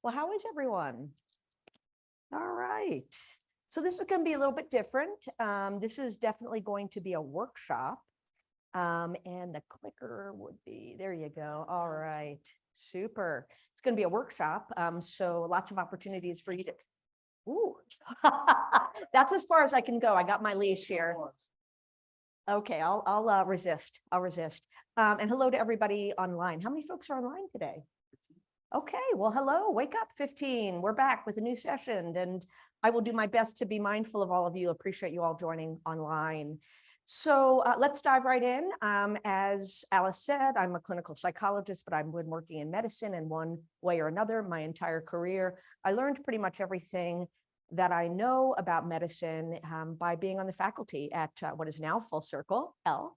Well, how is everyone? All right. So this is going to be a little bit different. This is definitely going to be a workshop. And the clicker would be, there you go. All right. Super. It's going to be a workshop. So lots of opportunities for you to, ooh, that's as far as I can go. I got my leash here. Okay, I'll resist. I'll resist. And hello to everybody online. How many folks are online today? Okay, well, hello, wake up 15. We're back with a new session, and I will do my best to be mindful of all of you. Appreciate you all joining online. So let's dive right in. As Alice said, I'm a clinical psychologist, but I've been working in medicine in one way or another my entire career. I learned pretty much everything that I know about medicine by being on the faculty at what is now Full Circle Health.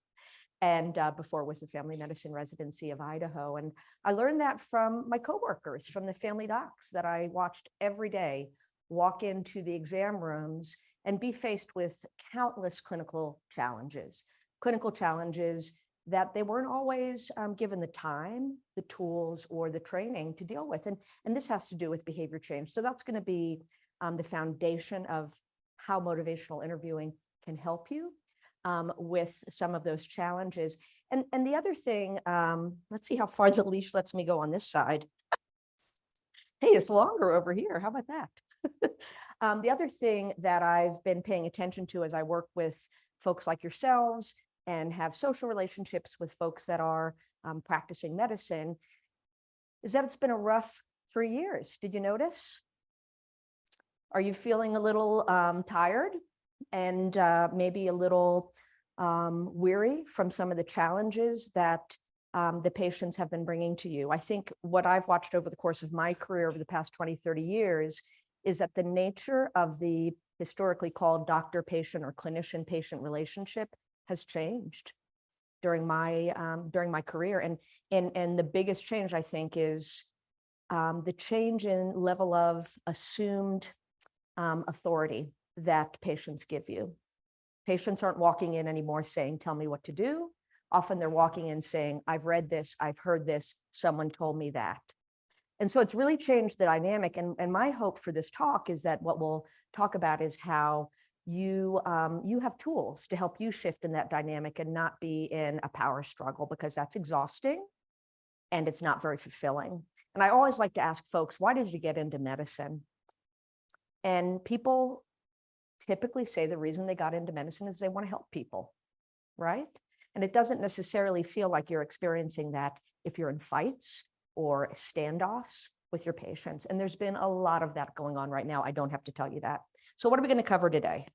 And before was the family medicine residency of Idaho. And I learned that from my coworkers, from the family docs that I watched every day walk into the exam rooms and be faced with countless clinical challenges that they weren't always given the time, the tools, or the training to deal with. And this has to do with behavior change. So that's going to be the foundation of how motivational interviewing can help you with some of those challenges. And the other thing, let's see how far the leash lets me go on this side. Hey, it's longer over here. How about that? The other thing that I've been paying attention to as I work with folks like yourselves and have social relationships with folks that are practicing medicine is that it's been a rough 3 years. Did you notice? Are you feeling a little tired and maybe a little weary from some of the challenges that the patients have been bringing to you? I think what I've watched over the course of my career over the past 20, 30 years is that the nature of the historically called doctor-patient or clinician-patient relationship has changed during my career. And the biggest change, I think, is the change in level of assumed authority that patients give you. Patients aren't walking in anymore saying, tell me what to do. Often they're walking in saying, I've read this, I've heard this, someone told me that. And so it's really changed the dynamic. And my hope for this talk is that what we'll talk about is how you have tools to help you shift in that dynamic and not be in a power struggle, because that's exhausting and it's not very fulfilling. And I always like to ask folks, why did you get into medicine? And people typically say the reason they got into medicine is they want to help people, right? And it doesn't necessarily feel like you're experiencing that if you're in fights or standoffs with your patients. And there's been a lot of that going on right now. I don't have to tell you that. So what are we going to cover today?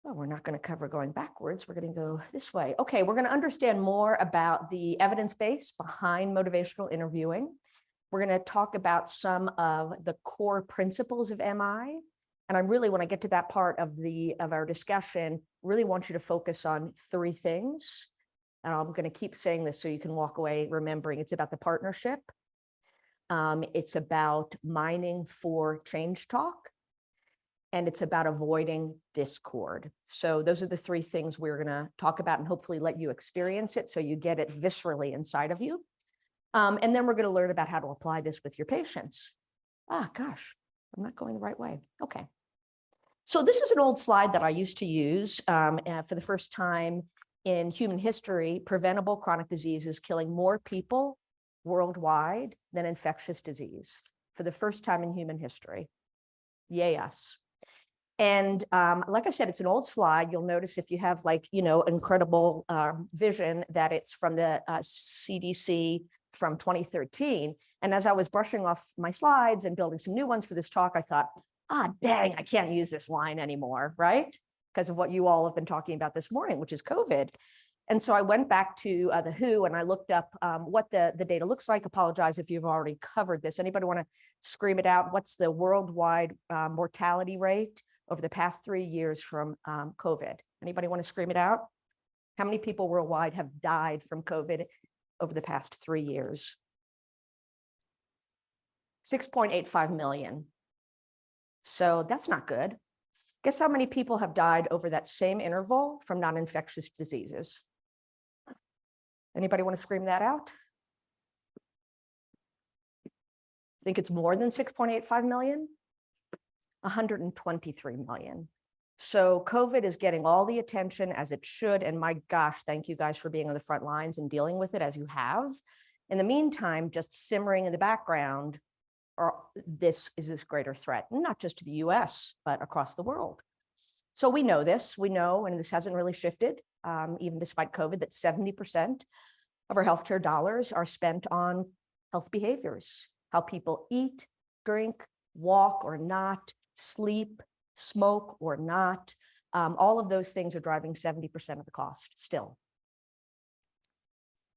Well, we're not going to cover going backwards. We're going to go this way. Okay, we're going to understand more about the evidence base behind motivational interviewing. We're going to talk about some of the core principles of MI. And I really, when I get to that part of our discussion, really want you to focus on 3 things. And I'm going to keep saying this so you can walk away remembering it's about the partnership. It's about mining for change talk. And it's about avoiding discord. So those are the 3 things we're going to talk about and hopefully let you experience it so you get it viscerally inside of you. And then we're going to learn about how to apply this with your patients. Gosh, I'm not going the right way. Okay. So this is an old slide that I used to use for the first time in human history. Preventable chronic disease is killing more people worldwide than infectious disease for the first time in human history. Yay us. And like I said, it's an old slide. You'll notice if you have incredible vision that it's from the CDC from 2013. And as I was brushing off my slides and building some new ones for this talk, I thought, dang, I can't use this line anymore, right? Because of what you all have been talking about this morning, which is COVID. And so I went back to the WHO and I looked up what the data looks like. Apologize if you've already covered this. Anybody want to scream it out? What's the worldwide mortality rate over the past 3 years from COVID? Anybody want to scream it out? How many people worldwide have died from COVID over the past 3 years? 6.85 million. So that's not good. Guess how many people have died over that same interval from non-infectious diseases? Anybody want to scream that out? Think it's more than 6.85 million? 123 million. So COVID is getting all the attention as it should. And my gosh, thank you guys for being on the front lines and dealing with it as you have. In the meantime, just simmering in the background, this greater threat, not just to the US, but across the world. So we know this, and this hasn't really shifted, even despite COVID, that 70% of our healthcare dollars are spent on health behaviors, how people eat, drink, walk or not, sleep, smoke or not. All of those things are driving 70% of the cost still.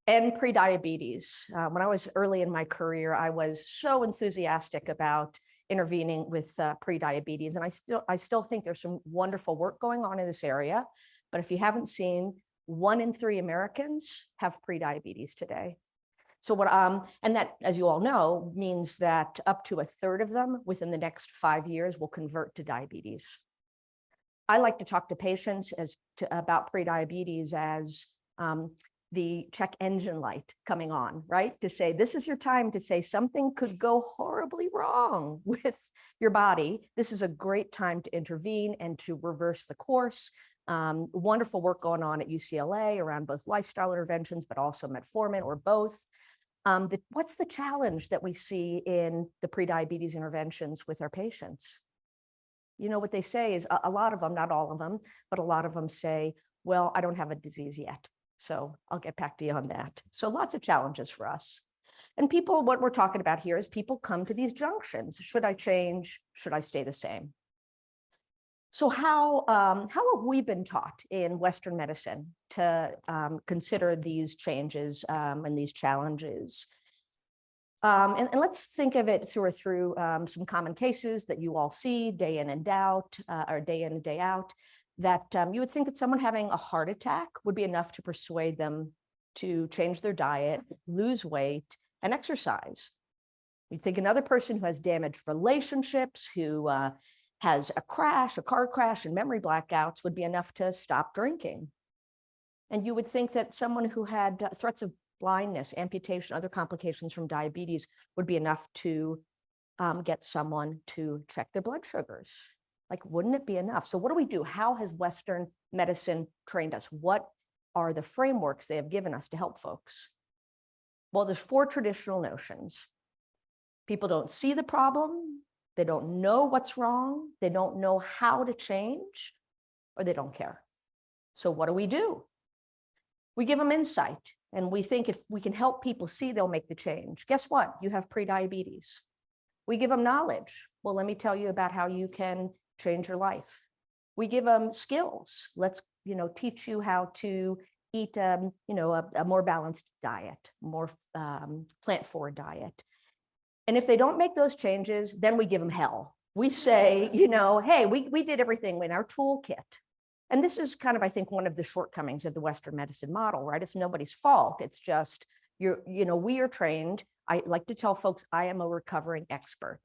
And prediabetes. When I was early in my career, I was so enthusiastic about intervening with prediabetes. And I still think there's some wonderful work going on in this area. But if you haven't seen, 1 in 3 Americans have prediabetes today. So and that, as you all know, means that up to 1/3 of them within the next 5 years will convert to diabetes. I like to talk to patients about prediabetes as the check engine light coming on, right? To say, this is your time to say something could go horribly wrong with your body. This is a great time to intervene and to reverse the course. Wonderful work going on at UCLA around both lifestyle interventions, but also metformin or both. What's the challenge that we see in the prediabetes interventions with our patients? You know, what they say is a lot of them, not all of them, but a lot of them say, well, I don't have a disease yet. So I'll get back to you on that. So lots of challenges for us. And people, what we're talking about here is people come to these junctions. Should I change? Should I stay the same? So how have we been taught in Western medicine to consider these changes and these challenges? And let's think of it through some common cases that you all see day in and out, or day in and day out, that you would think that someone having a heart attack would be enough to persuade them to change their diet, lose weight, and exercise. You'd think another person who has damaged relationships, who has a car crash, and memory blackouts would be enough to stop drinking. And you would think that someone who had threats of blindness, amputation, other complications from diabetes would be enough to get someone to check their blood sugars. Like, wouldn't it be enough? So what do we do? How has Western medicine trained us? What are the frameworks they have given us to help folks? Well, there's 4 traditional notions. People don't see the problem. They don't know what's wrong. They don't know how to change, or they don't care. So what do? We give them insight, and we think if we can help people see, they'll make the change. Guess what? You have prediabetes. We give them knowledge. Well, let me tell you about how you can change your life. We give them skills. Let's, teach you how to eat, a more balanced diet, more plant-forward diet. And if they don't make those changes, then we give them hell. We say, hey, we did everything in our toolkit. And this is kind of, I think, one of the shortcomings of the Western medicine model, right? It's nobody's fault. It's just, we are trained. I like to tell folks, I am a recovering expert.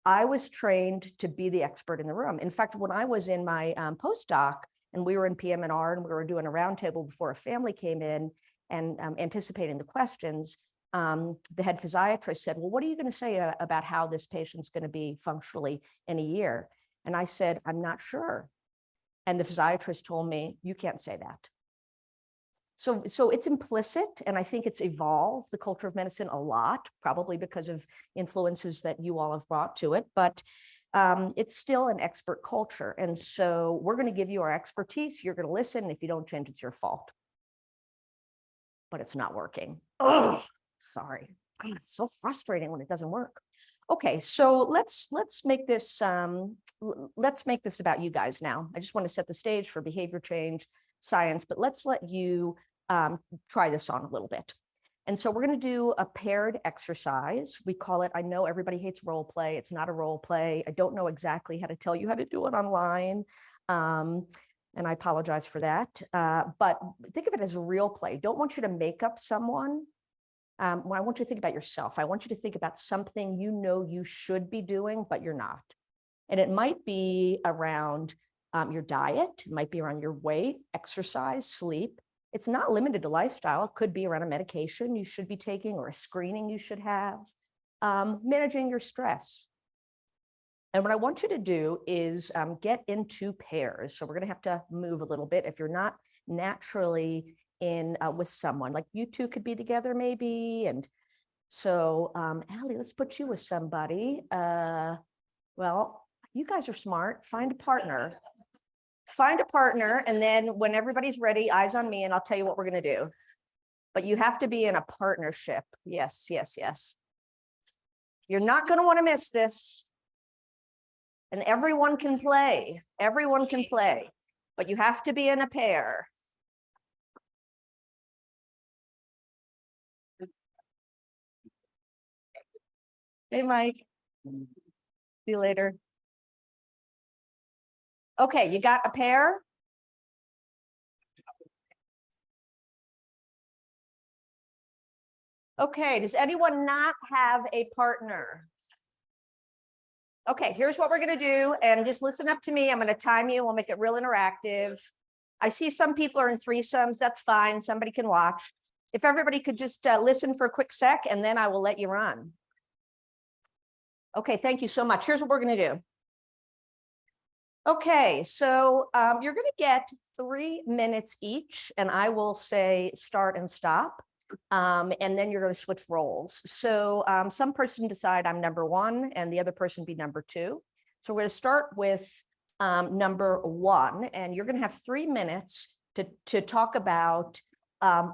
I was trained to be the expert in the room. In fact, when I was in my postdoc and we were in PM&R and we were doing a roundtable before a family came in and anticipating the questions, the head physiatrist said, well, what are you going to say about how this patient's going to be functionally in a year? And I said, I'm not sure. And the physiatrist told me, you can't say that. So it's implicit, and I think it's evolved the culture of medicine a lot, probably because of influences that you all have brought to it, but it's still an expert culture. And so we're going to give you our expertise. You're going to listen. And if you don't change, it's your fault. But it's not working. Oh, sorry. God, it's so frustrating when it doesn't work. Okay, so let's make this about you guys now. I just want to set the stage for behavior change science, but let's let you try this on a little bit. And so we're going to do a paired exercise. We call it, I know everybody hates role play. It's not a role play. I don't know exactly how to tell you how to do it online. And I apologize for that. But think of it as a real play. Don't want you to make up someone. I want you to think about yourself. I want you to think about something you should be doing, but you're not. And it might be around your diet. It might be around your weight, exercise, sleep. It's not limited to lifestyle. It could be around a medication you should be taking or a screening you should have. managing your stress. And what I want you to do is get into pairs. So we're going to have to move a little bit. If you're not naturally in with someone, like you two could be together maybe. And so, Allie, let's put you with somebody. Well, you guys are smart. Find a partner. Find a partner. And then when everybody's ready, eyes on me, and I'll tell you what we're going to do. But you have to be in a partnership. Yes, yes, yes. You're not going to want to miss this. And everyone can play. Everyone can play. But you have to be in a pair. Hey, Mike. See you later. Okay, you got a pair? Okay, does anyone not have a partner? Okay, here's what we're going to do. And just listen up to me. I'm going to time you. We'll make it real interactive. I see some people are in threesomes. That's fine. Somebody can watch. If everybody could just listen for a quick sec, and then I will let you run. Okay, thank you so much. Here's what we're going to do. Okay, so you're going to get 3 minutes each, and I will say start and stop. And then you're going to switch roles. So some person decide I'm number 1 and the other person be number 2. So we're going to start with number 1, and you're going to have 3 minutes to talk about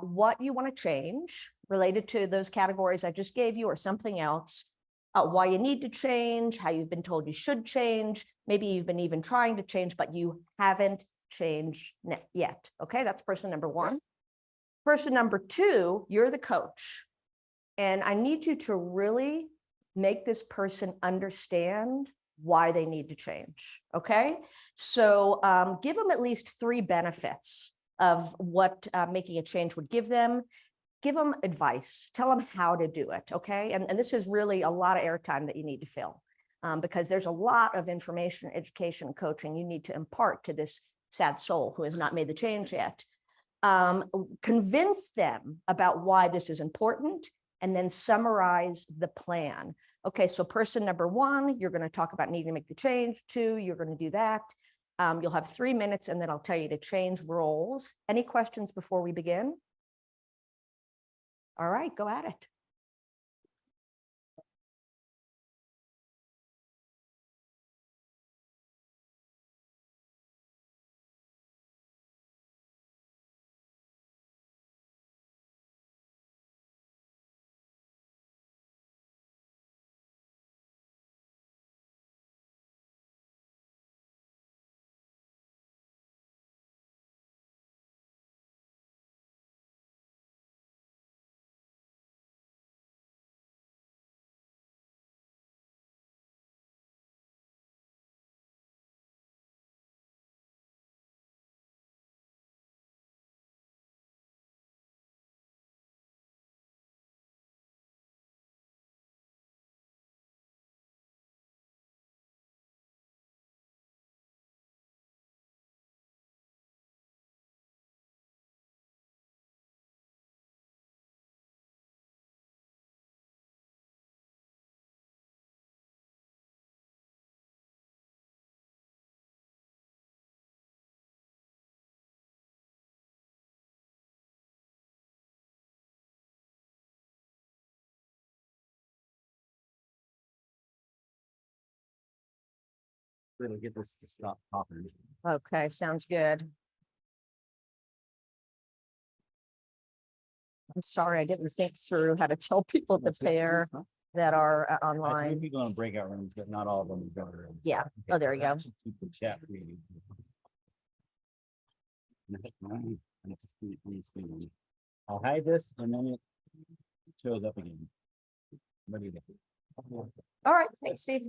what you want to change related to those categories I just gave you or something else, why you need to change, how you've been told you should change. Maybe you've been even trying to change, but you haven't changed yet. Okay, that's person number 1. Person number 2, you're the coach. And I need you to really make this person understand why they need to change. Okay. So give them at least 3 benefits of what making a change would give them. Give them advice. Tell them how to do it. Okay. And this is really a lot of airtime that you need to fill because there's a lot of information, education, coaching you need to impart to this sad soul who has not made the change yet. Convince them about why this is important, and then summarize the plan. Okay, so person number 1, you're going to talk about needing to make the change. 2, you're going to do that. You'll have 3 minutes, and then I'll tell you to change roles. Any questions before we begin? All right, go at it. Really get this to stop popping. Okay, sounds good. I'm sorry, I didn't think through how to tell people to pair that are I online. think people in breakout rooms, but not all of them are better. Yeah. Oh, there you go. Keep the chat reading. I'll hide this and then it shows up again. What do you think? All right, thanks, Steve.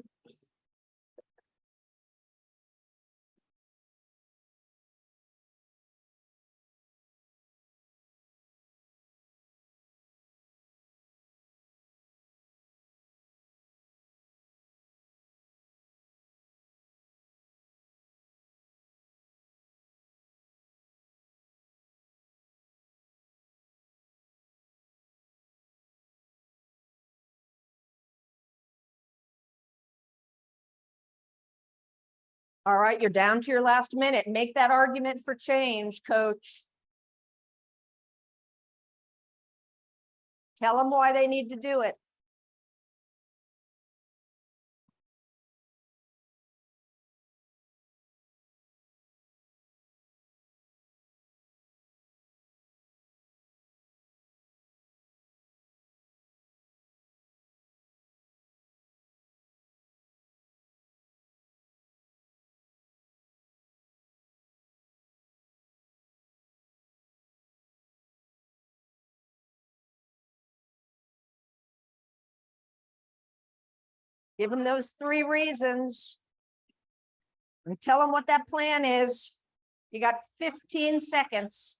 All right, you're down to your last minute. Make that argument for change, coach. Tell them why they need to do it. Give them those 3 reasons. And tell them what that plan is. You got 15 seconds.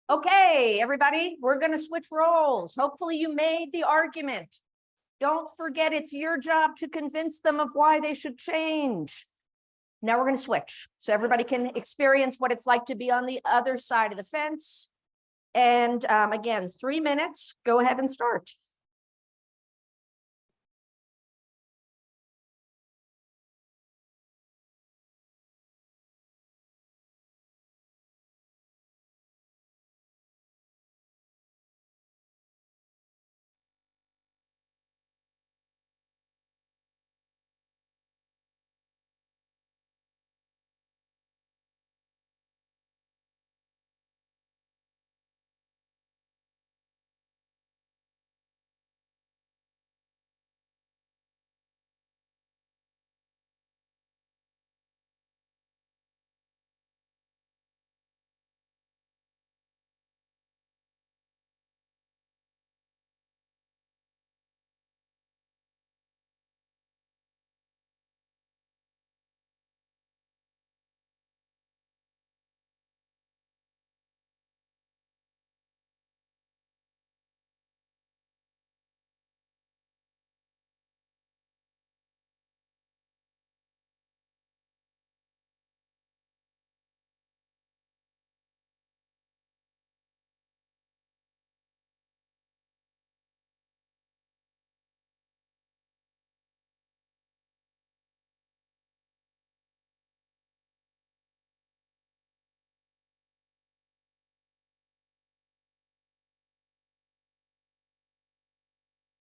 Okay, everybody, we're going to switch roles. Hopefully you made the argument. Don't forget, it's your job to convince them of why they should change. Now we're going to switch so everybody can experience what it's like to be on the other side of the fence. And again, 3 minutes. Go ahead and start.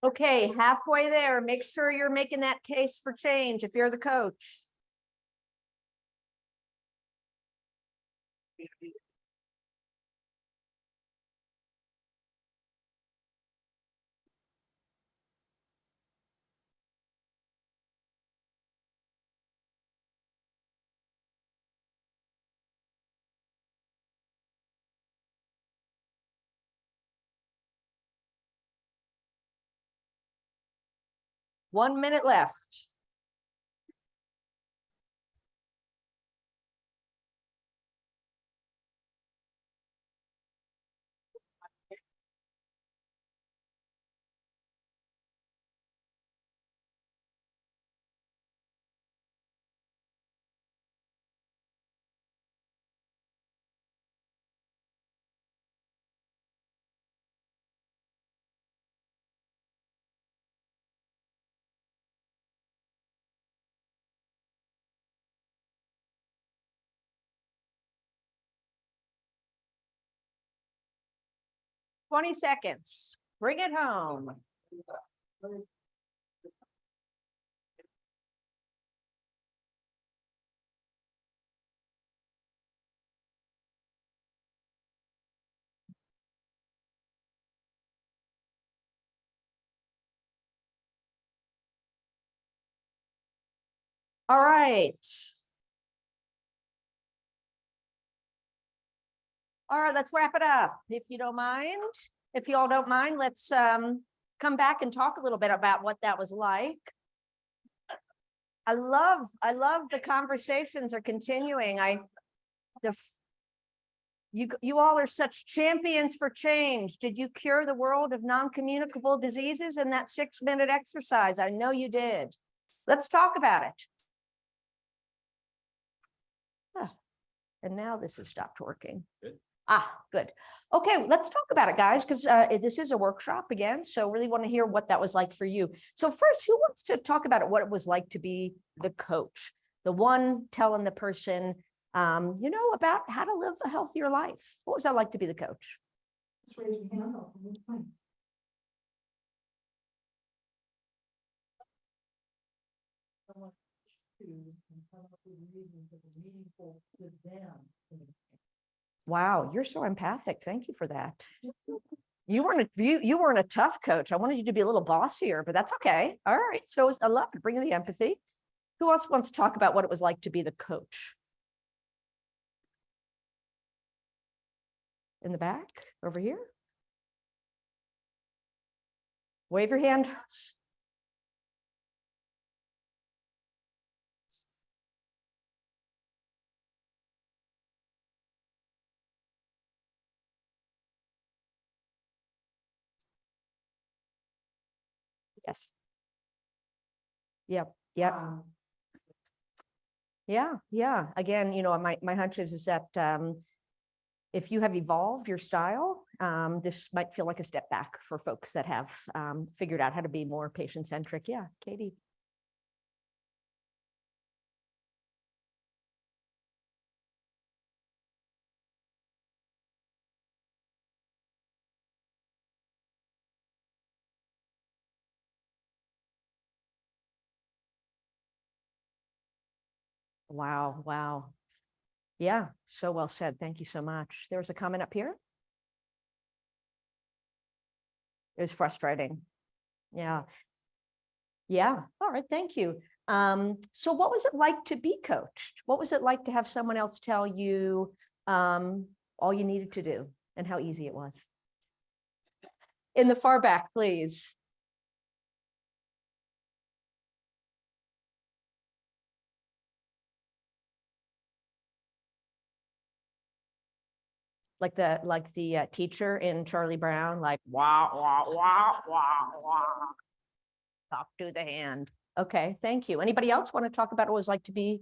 Okay, halfway there. Make sure you're making that case for change if you're the coach. One minute left. Twenty seconds. Bring it home. All right. All right, let's wrap it up. If you don't mind, if you all don't mind, let's come back and talk a little bit about what that was like. I love the conversations are continuing. You all are such champions for change. Did you cure the world of non-communicable diseases in that 6-minute exercise? I know you did. Let's talk about it. And now this has stopped working. Good. Good. Okay, let's talk about it, guys, because this is a workshop again. So really want to hear what that was like for you. So first, who wants to talk about what it was like to be the coach, the one telling the person, about how to live a healthier life? What was that like to be the coach? Just raise your hand. Wow, you're so empathic. Thank you for that. You weren't a tough coach. I wanted you to be a little bossier, but that's okay. All right. So I love it. Bringing the empathy. Who else wants to talk about what it was like to be the coach? In the back, over here. Wave your hand. Yes. Yep. Yep. Yeah. Again, my hunch is that if you have evolved your style, this might feel like a step back for folks that have figured out how to be more patient-centric. Yeah, Katie. Wow. Yeah, so well said. Thank you so much. There was a comment up here. It was frustrating. Yeah. All right. Thank you. So what was it like to be coached? What was it like to have someone else tell you all you needed to do and how easy it was? In the far back, please. Like the teacher in Charlie Brown, like wah, wah, wah, wah, wah. Talk to the hand. Okay, thank you. Anybody else want to talk about what it was like to be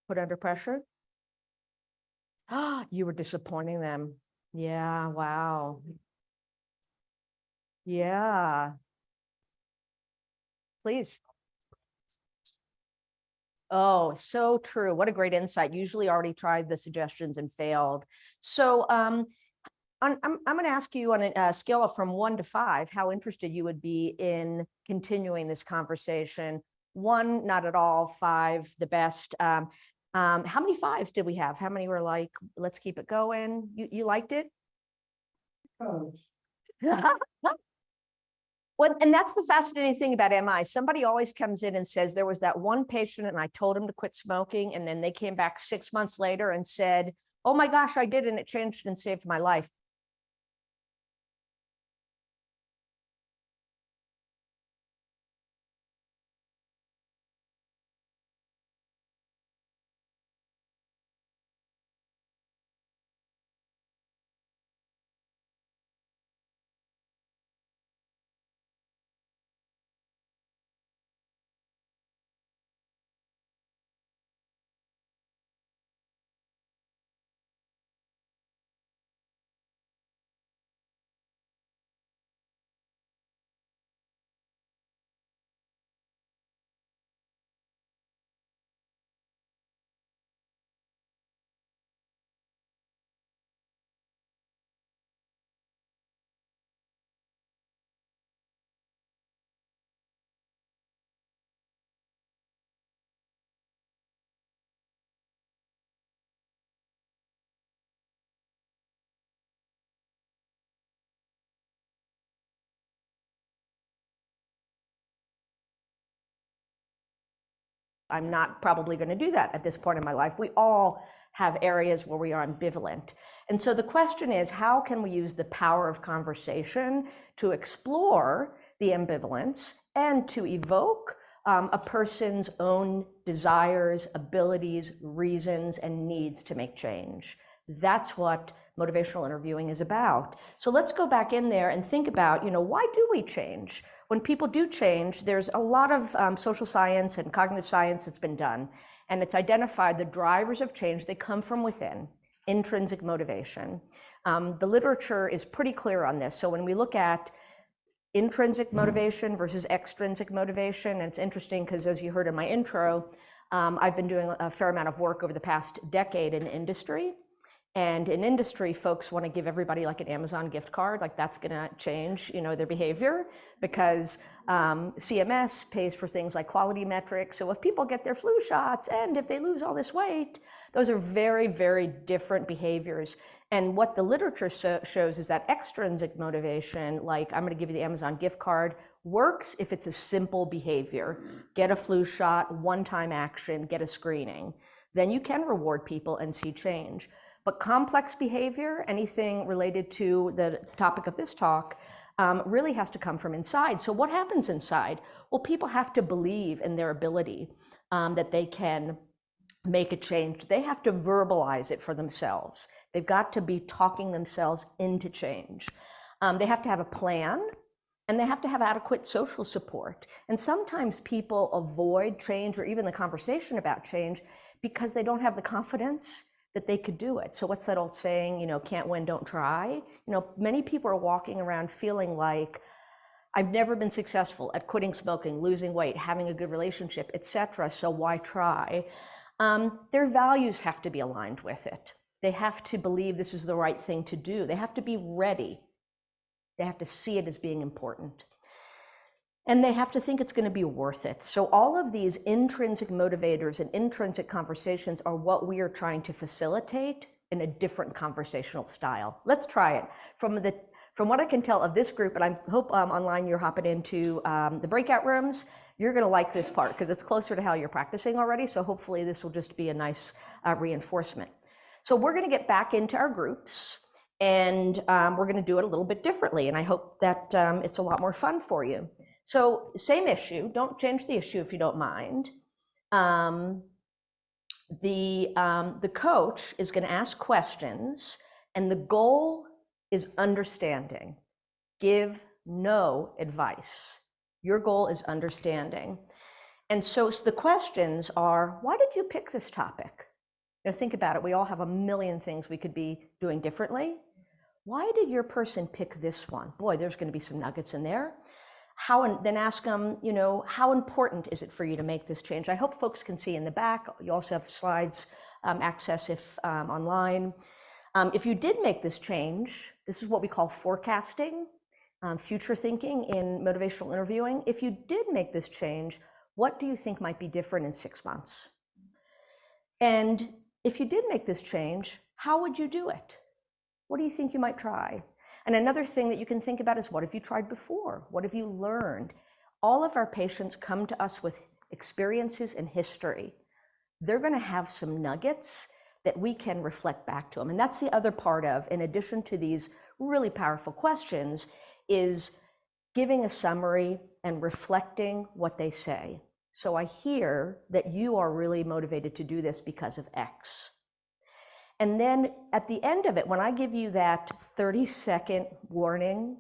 put under pressure? You were disappointing them. Yeah, wow. Yeah. Please. Oh, so true. What a great insight. Usually already tried the suggestions and failed. So I'm going to ask you on a scale of from 1 to 5, how interested you would be in continuing this conversation. 1, not at all. 5, the best. How many 5s did we have? How many were like, let's keep it going? You liked it? Coach. Well, and that's the fascinating thing about MI. Somebody always comes in and says, there was that one patient and I told him to quit smoking. And then they came back 6 months later and said, oh my gosh, I did. And it changed and saved my life. I'm not probably going to do that at this point in my life. We all have areas where we are ambivalent. And so the question is, how can we use the power of conversation to explore the ambivalence and to evoke a person's own desires, abilities, reasons, and needs to make change? That's what motivational interviewing is about. So let's go back in there and think about, why do we change? When people do change, there's a lot of social science and cognitive science that's been done. And it's identified the drivers of change, they come from within, intrinsic motivation. The literature is pretty clear on this. So when we look at intrinsic motivation versus extrinsic motivation, and it's interesting because as you heard in my intro, I've been doing a fair amount of work over the past decade in industry. And in industry, folks want to give everybody like an Amazon gift card, like that's going to change, their behavior, because CMS pays for things like quality metrics. So if people get their flu shots and if they lose all this weight, those are very, very different behaviors. And what the literature shows is that extrinsic motivation, like I'm going to give you the Amazon gift card, works if it's a simple behavior. Get a flu shot, one-time action, get a screening. Then you can reward people and see change. But complex behavior, anything related to the topic of this talk, really has to come from inside. So what happens inside? Well, people have to believe in their ability that they can make a change. They have to verbalize it for themselves. They've got to be talking themselves into change. They have to have a plan, and they have to have adequate social support. And sometimes people avoid change or even the conversation about change because they don't have the confidence that they could do it. So what's that old saying, can't win, don't try? Many people are walking around feeling like, I've never been successful at quitting smoking, losing weight, having a good relationship, etc. So why try? Their values have to be aligned with it. They have to believe this is the right thing to do. They have to be ready. They have to see it as being important. And they have to think it's going to be worth it. So all of these intrinsic motivators and intrinsic conversations are what we are trying to facilitate in a different conversational style. Let's try it. From what I can tell of this group, and I hope online you're hopping into the breakout rooms, you're going to like this part because it's closer to how you're practicing already. So hopefully this will just be a nice reinforcement. So we're going to get back into our groups, and we're going to do it a little bit differently. And I hope that it's a lot more fun for you. So same issue, don't change the issue if you don't mind. The coach is going to ask questions, and the goal is understanding. Give no advice. Your goal is understanding. And so the questions are, why did you pick this topic? Think about it. We all have a million things we could be doing differently. Why did your person pick this one? Boy, there's going to be some nuggets in there. Then ask them, how important is it for you to make this change? I hope folks can see in the back. You also have slides access if online. If you did make this change, this is what we call forecasting, future thinking in motivational interviewing. If you did make this change, what do you think might be different in 6 months? And if you did make this change, how would you do it? What do you think you might try? And another thing that you can think about is, what have you tried before? What have you learned? All of our patients come to us with experiences and history. They're going to have some nuggets that we can reflect back to them. And that's the other part of, in addition to these really powerful questions, is giving a summary and reflecting what they say. So I hear that you are really motivated to do this because of X. And then at the end of it, when I give you that 30-second warning,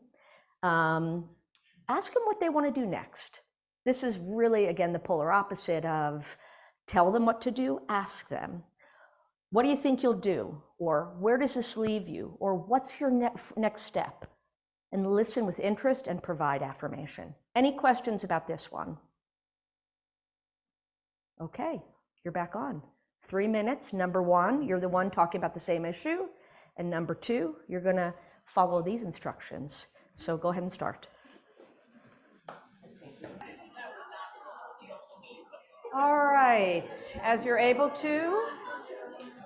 ask them what they want to do next. This is really, again, the polar opposite of tell them what to do, ask them. What do you think you'll do? Or where does this leave you? Or what's your next step? And listen with interest and provide affirmation. Any questions about this one? Okay, you're back on. 3 minutes. Number one, you're the one talking about the same issue. And number two, you're going to follow these instructions. So go ahead and start. All right, as you're able to,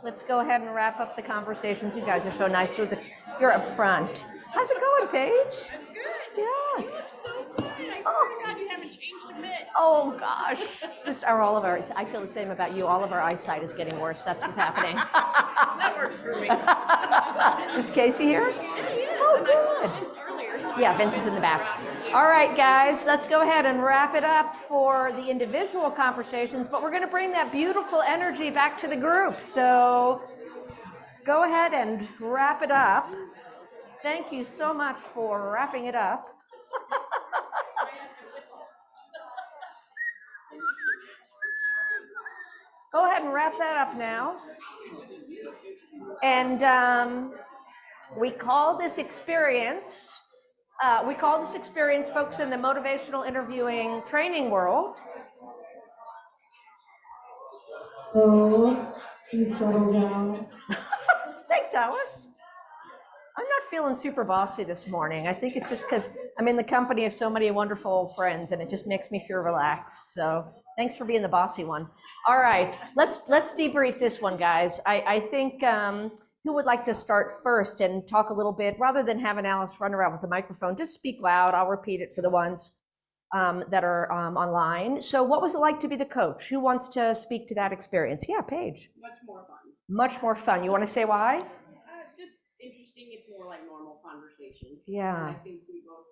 let's go ahead and wrap up the conversations. You guys are so nice. You're up front. How's it going, Paige? That's good. Yes. You look so good. I swear to God, you haven't changed a bit. Oh gosh, I feel the same about you. All of our eyesight is getting worse. That's what's happening. That works for me. Is Casey here? Yeah, he is. Oh, And I saw good. Vince earlier. So Yeah, Vince is in the back. All right, guys, let's go ahead and wrap it up for the individual conversations, but we're going to bring that beautiful energy back to the group. So go ahead and wrap it up. Thank you so much for wrapping it up. go ahead and wrap that up now. And we call this experience folks in the motivational interviewing training world. So, please settle down. Thanks, Alice. I'm not feeling super bossy this morning. I think it's just because I'm in the company of so many wonderful friends and it just makes me feel relaxed. So thanks for being the bossy one. All right, let's debrief this one, guys. I think who would like to start first and talk a little bit, rather than having Alice run around with the microphone, just speak loud. I'll repeat it for the ones that are online. So what was it like to be the coach? Who wants to speak to that experience? Yeah, Paige. Much more fun. Much more fun. You want to say why? Just interesting. It's more like normal conversation. Yeah. And I think we both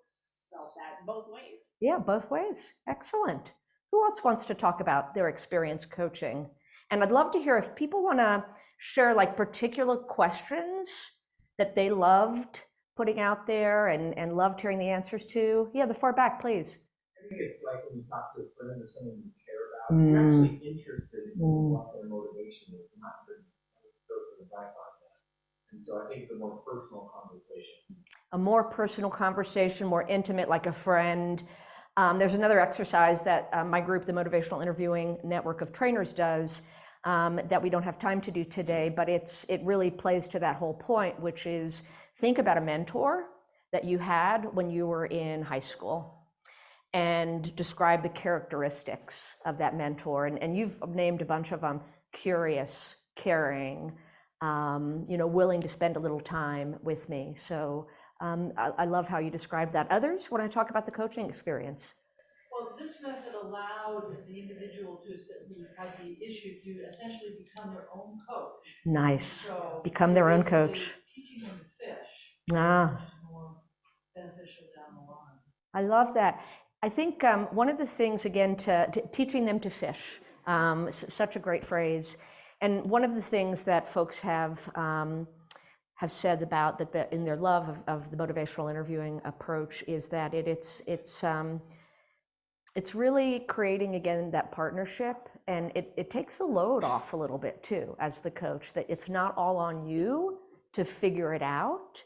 felt that both ways. Yeah, both ways. Excellent. Who else wants to talk about their experience coaching? And I'd love to hear if people want to share like particular questions that they loved putting out there and loved hearing the answers to. Yeah, the far back, please. I think it's like when you talk to a friend or someone you care about, you're actually interested in what their motivation is, not just throw the advice on them. And so I think the more personal conversation. A more personal conversation, more intimate, like a friend. There's another exercise that my group, the Motivational Interviewing Network of Trainers, does that we don't have time to do today, but it really plays to that whole point, which is think about a mentor that you had when you were in high school and describe the characteristics of that mentor. And you've named a bunch of them: curious, caring, willing to spend a little time with me. So I love how you described that. Others want to talk about the coaching experience? Well, this method allowed the individual who has the issue to essentially become their own coach. Nice. So become their own basically coach. teaching them to fish Ah. is more beneficial down the line. I love that. I think one of the things, again, to teaching them to fish, such a great phrase. And one of the things that folks have said about that in their love of the motivational interviewing approach is that it's really creating, again, that partnership, and it takes the load off a little bit too, as the coach, that it's not all on you to figure it out.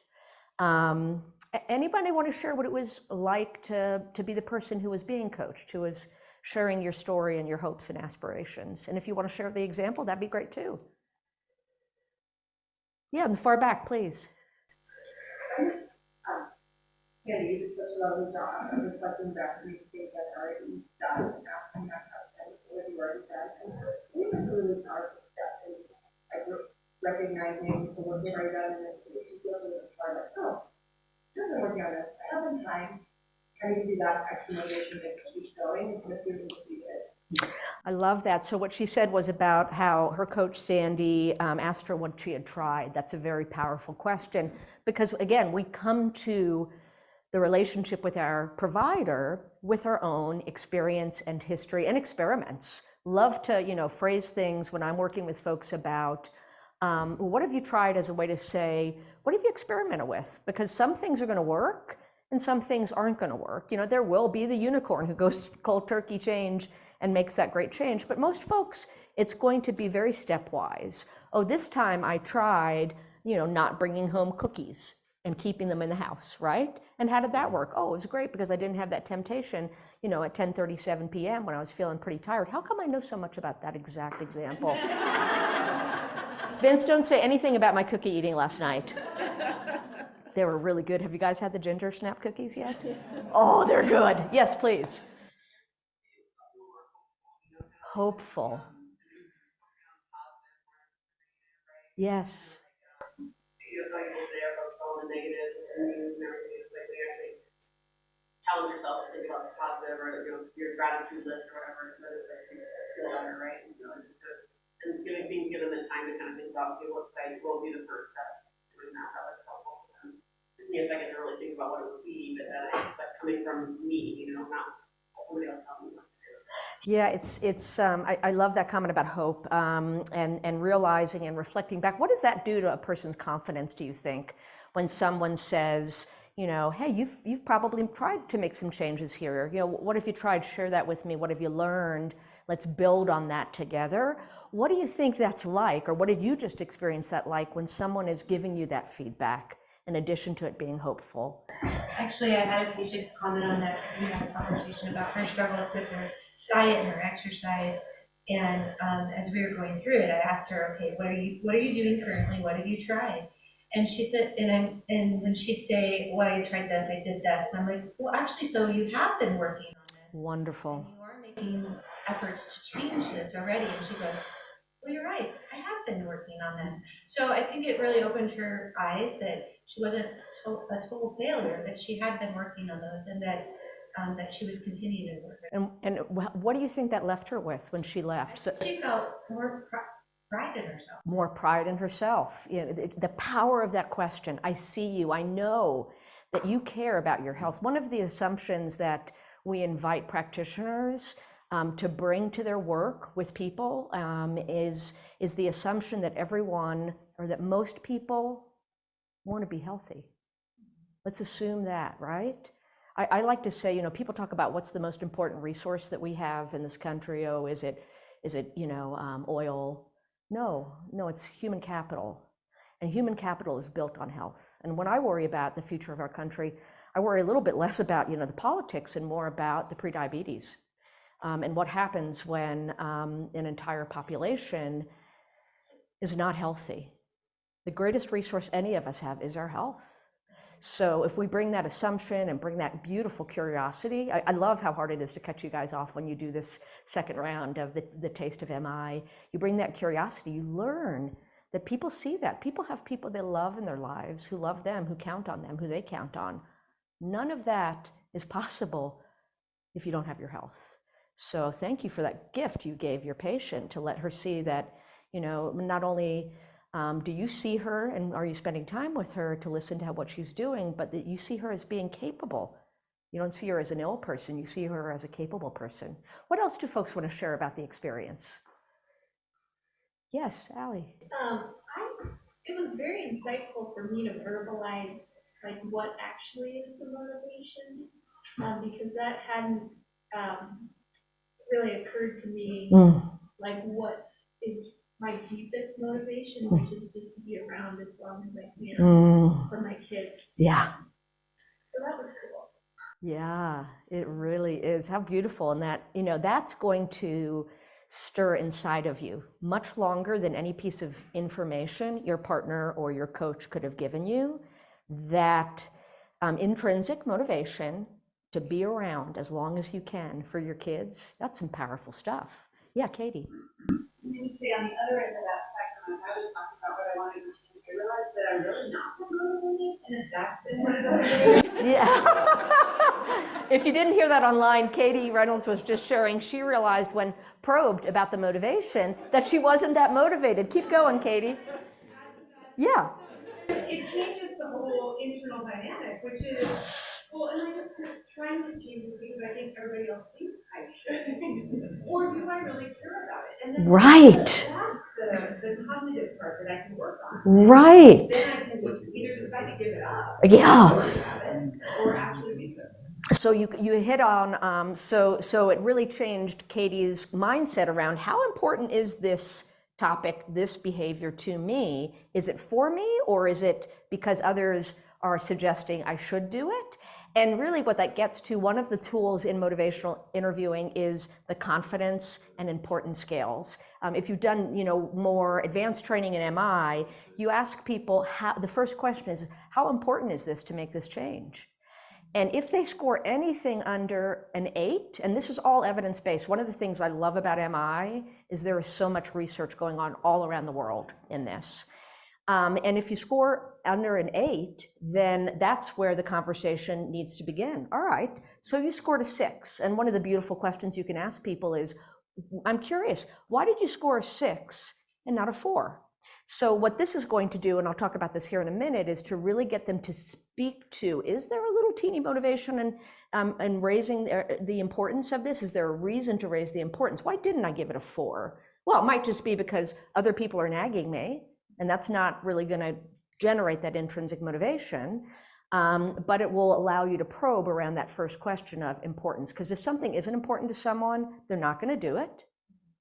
Anybody want to share what it was like to be the person who was being coached, who was sharing your story and your hopes and aspirations? And if you want to share the example, that'd be great too. Yeah, in the far back, please. Yeah, you just put a lot of job and reflecting back to things that are already done and asking that question, what you already done. And we went through really powerful steps and like recognizing the work you've already done and then you feel really inspired, like, oh, I've been working on this. I have some time. I need to do that extra motivation to keep going and to feel completed. I love that. So what she said was about how her coach, Sandy, asked her what she had tried. That's a very powerful question, because again, we come to the relationship with our provider with our own experience and history and experiments. Love to, phrase things when I'm working with folks about, what have you tried, as a way to say, what have you experimented with? Because some things are going to work and some things aren't going to work. There will be the unicorn who goes cold turkey change and makes that great change. But most folks, it's going to be very stepwise. Oh, this time I tried, not bringing home cookies and keeping them in the house, right? And how did that work? Oh, it was great because I didn't have that temptation, at 10:37 p.m. when I was feeling pretty tired. How come I know so much about that exact example? Vince, don't say anything about my cookie eating last night. They were really good. Have you guys had the ginger snap cookies yet? Oh, they're good. Yes, please. Hopeful. Yes. Challenge yourself to think about the positive or your gratitude list or whatever, but it's like feel better, right? And being given the time to kind of think about, okay, what will be the first step doing that? How that's helpful. Give me a second to really think about what it would be, but it's like coming from me, not somebody else telling me what to do. Yeah, I love that comment about hope and realizing and reflecting back. What does that do to a person's confidence, do you think, when someone says, you know, hey, you've probably tried to make some changes here. You know, what have you tried? Share that with me. What have you learned? Let's build on that together. What do you think that's like, or what did you just experience that like when someone is giving you that feedback, in addition to it being hopeful? Actually, I had a patient comment on that. We had a conversation about her struggles with her diet and her exercise. And as we were going through it, I asked her, okay, what are you doing currently? What have you tried? And she said, and when she'd say, well, I tried this, I did this. And I'm like, well, actually, so you have been working on this. Wonderful. And you are making efforts to change this already. And she goes, well, you're right. I have been working on this. So I think it really opened her eyes that she wasn't a total failure, that she had been working on those, and that she was continuing to work. And what do you think that left her with when she left? So, she felt more pride in herself. More pride in herself. You know, the power of that question. I see you. I know that you care about your health. One of the assumptions that we invite practitioners to bring to their work with people is the assumption that everyone, or that most people, want to be healthy. Let's assume that, right? I like to say, you know, people talk about what's the most important resource that we have in this country. Oh, is it you know, oil? No, it's human capital. And human capital is built on health. And when I worry about the future of our country, I worry a little bit less about, you know, the politics and more about the prediabetes. And what happens when an entire population is not healthy. The greatest resource any of us have is our health. So if we bring that assumption and bring that beautiful curiosity, I love how hard it is to cut you guys off when you do this second round of the Taste of MI. You bring that curiosity, you learn that people see that. People have people they love in their lives, who love them, who count on them, who they count on. None of that is possible if you don't have your health. So thank you for that gift you gave your patient, to let her see that, you know, not only do you see her and are you spending time with her to listen to what she's doing, but that you see her as being capable. You don't see her as an ill person, you see her as a capable person. What else do folks want to share about the experience? Yes, Allie. It was very insightful for me to verbalize like what actually is the motivation, because that hadn't really occurred to me. Like what is my deepest motivation, which is just to be around as long as I can for my kids. Yeah. So that was cool. Yeah, it really is. How beautiful. And that, you know, that's going to stir inside of you much longer than any piece of information your partner or your coach could have given you. That intrinsic motivation to be around as long as you can for your kids, that's some powerful stuff. Yeah, Katie. Maybe on the other end of that spectrum, I was talking about what I wanted to change. I realized that I'm really not motivated, and if that's been motivated. Yeah. If you didn't hear that online, Katie Reynolds was just sharing she realized when probed about the motivation that she wasn't that motivated. Keep going, Katie. Yeah. It changes the whole internal dynamic, which is, well, am I just trying to change it because I think everybody else thinks I should? Or do I really care about it? And then Right. That's the cognitive part that I can work on. Right. Then I can either decide to give it up. Yeah. Or actually be good. So you hit on, so it really changed Katie's mindset around how important is this topic, this behavior to me? Is it for me, or is it because others are suggesting I should do it? And really what that gets to, one of the tools in motivational interviewing is the confidence and importance scales. If you've done, you know, more advanced training in MI, you ask people, the first question is, how important is this to make this change? And if they score anything under an 8, and this is all evidence-based, one of the things I love about MI is there is so much research going on all around the world in this. And if you score under an 8, then that's where the conversation needs to begin. All right, so you scored a 6. And one of the beautiful questions you can ask people is, I'm curious, why did you score a 6 and not a 4? So what this is going to do, and I'll talk about this here in a minute, is to really get them to speak to, is there a little teeny motivation in raising the importance of this? Is there a reason to raise the importance? Why didn't I give it a 4? Well, it might just be because other people are nagging me, and that's not really going to generate that intrinsic motivation. but it will allow you to probe around that first question of importance. Because if something isn't important to someone, they're not going to do it.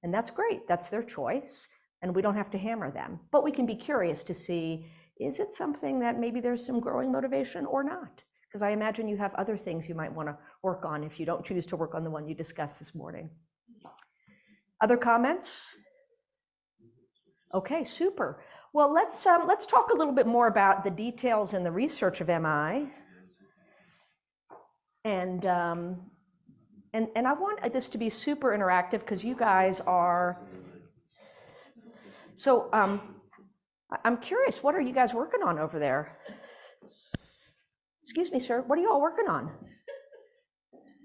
And that's great. That's their choice. And we don't have to hammer them. But we can be curious to see, is it something that maybe there's some growing motivation or not? Because I imagine you have other things you might want to work on if you don't choose to work on the one you discussed this morning. Other comments? Okay, super. Well, let's talk a little bit more about the details and the research of MI. And I want this to be super interactive because you guys are. So I'm curious, what are you guys working on over there? Excuse me, sir, what are you all working on?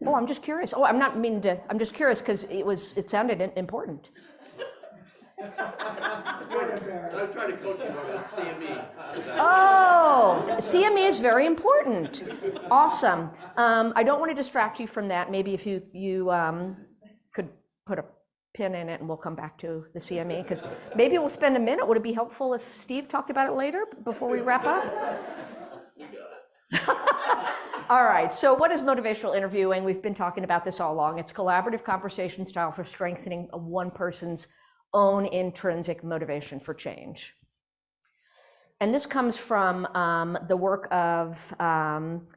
Oh, I'm just curious. Oh, I'm not meaning to, I'm just curious because it sounded important. I was trying to coach you on CME. Oh, CME is very important. Awesome. I don't want to distract you from that. Maybe if you could put a pin in it and we'll come back to the CME, because maybe we'll spend a minute. Would it be helpful if Steve talked about it later before we wrap up? All right, so what is motivational interviewing? We've been talking about this all along. It's collaborative conversation style for strengthening one person's own intrinsic motivation for change. And this comes from the work of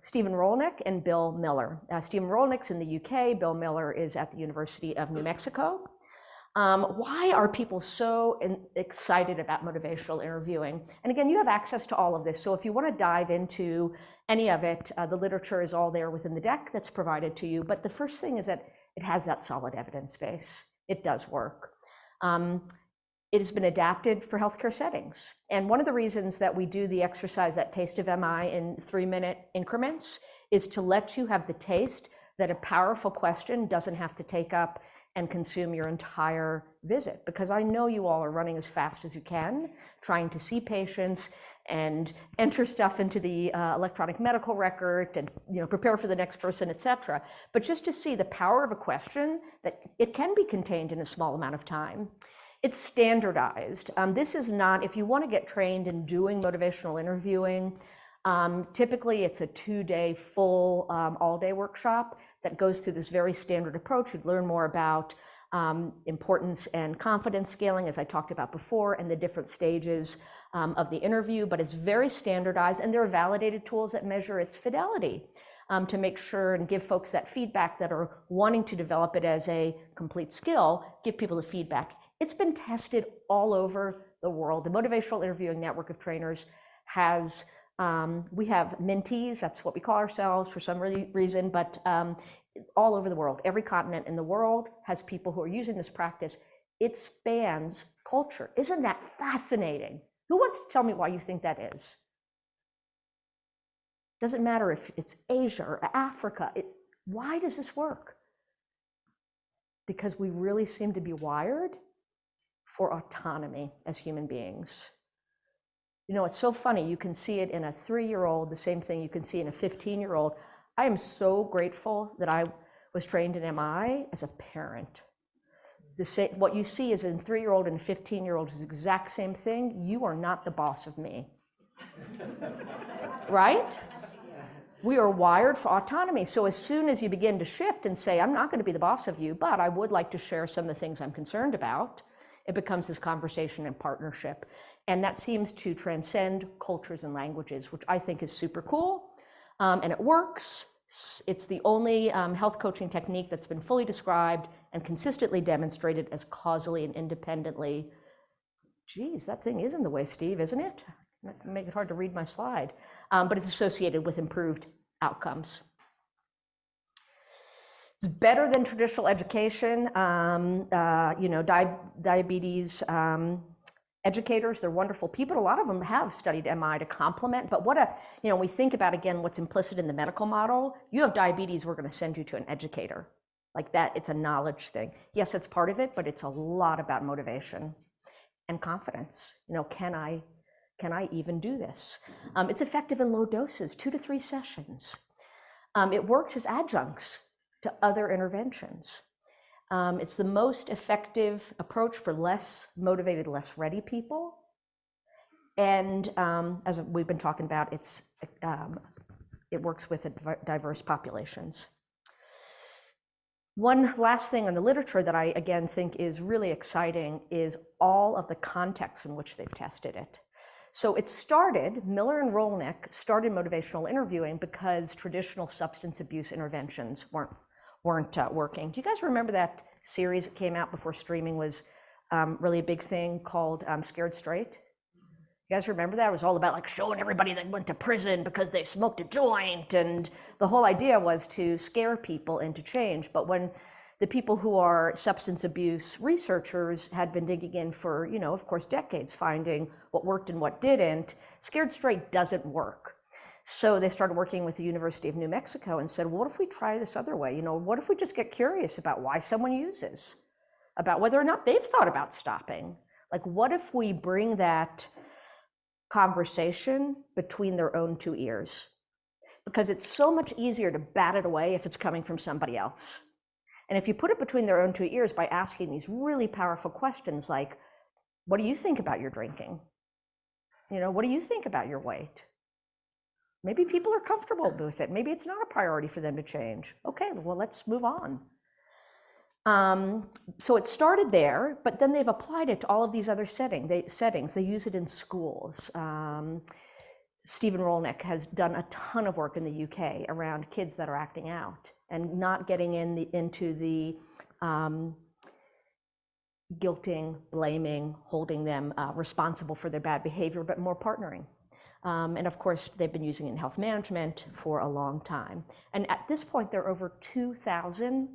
Stephen Rolnick and Bill Miller. Stephen Rolnick's in the UK, Bill Miller is at the University of New Mexico. Why are people so excited about motivational interviewing? And again, you have access to all of this. So if you want to dive into any of it, the literature is all there within the deck that's provided to you. But the first thing is that it has that solid evidence base. It does work. It has been adapted for healthcare settings. And one of the reasons that we do the exercise, that taste of MI in 3-minute increments, is to let you have the taste that a powerful question doesn't have to take up and consume your entire visit. Because I know you all are running as fast as you can, trying to see patients and enter stuff into the electronic medical record and prepare for the next person, et cetera. But just to see the power of a question, that it can be contained in a small amount of time. It's standardized. This is not, if you want to get trained in doing motivational interviewing, typically it's a 2-day full all-day workshop that goes through this very standard approach. You'd learn more about importance and confidence scaling, as I talked about before, and the different stages of the interview, but it's very standardized, and there are validated tools that measure its fidelity to make sure and give folks that feedback that are wanting to develop it as a complete skill, give people the feedback. It's been tested all over the world. The Motivational Interviewing Network of Trainers has, we have mentees, that's what we call ourselves for some reason, but all over the world, every continent in the world has people who are using this practice. It spans culture. Isn't that fascinating? Who wants to tell me why you think that is? Doesn't matter if it's Asia or Africa. Why does this work? Because we really seem to be wired for autonomy as human beings. It's so funny. You can see it in a 3-year-old, the same thing you can see in a 15-year-old. I am so grateful that I was trained in MI as a parent. What you see is in 3-year-old and 15-year-old is the exact same thing. You are not the boss of me. Right? We are wired for autonomy. So as soon as you begin to shift and say, I'm not going to be the boss of you, but I would like to share some of the things I'm concerned about, it becomes this conversation and partnership. And that seems to transcend cultures and languages, which I think is super cool. And it works. It's the only health coaching technique that's been fully described and consistently demonstrated as causally and independently. Geez, that thing is in the way, Steve, isn't it? That can make it hard to read my slide. But it's associated with improved outcomes. It's better than traditional education. Diabetes educators, they're wonderful people. A lot of them have studied MI to complement, but we think about, again, what's implicit in the medical model. You have diabetes, we're going to send you to an educator. Like that, it's a knowledge thing. Yes, it's part of it, but it's a lot about motivation and confidence. Can I even do this? It's effective in low doses, 2 to 3 sessions. It works as adjuncts to other interventions. It's the most effective approach for less motivated, less ready people. And as we've been talking about, it's it works with diverse populations. One last thing in the literature that I, again, think is really exciting is all of the contexts in which they've tested it. So it started, Miller and Rolnick started motivational interviewing because traditional substance abuse interventions weren't working. Do you guys remember that series that came out before streaming was really a big thing called Scared Straight? You guys remember that? It was all about like showing everybody that went to prison because they smoked a joint, and the whole idea was to scare people into change. But when the people who are substance abuse researchers had been digging in for, of course, decades, finding what worked and what didn't, Scared Straight doesn't work. So they started working with the University of New Mexico and said, well, what if we try this other way? What if we just get curious about why someone uses, about whether or not they've thought about stopping? Like, what if we bring that conversation between their own two ears? Because it's so much easier to bat it away if it's coming from somebody else. And if you put it between their own two ears by asking these really powerful questions like, what do you think about your drinking? What do you think about your weight? Maybe people are comfortable with it. Maybe it's not a priority for them to change. Okay, well, let's move on. So it started there, but then they've applied it to all of these other settings. They use it in schools. Stephen Rolnick has done a ton of work in the UK around kids that are acting out and not getting into the guilting, blaming, holding them responsible for their bad behavior, but more partnering. And of course, they've been using it in health management for a long time. And at this point, there are over 2,000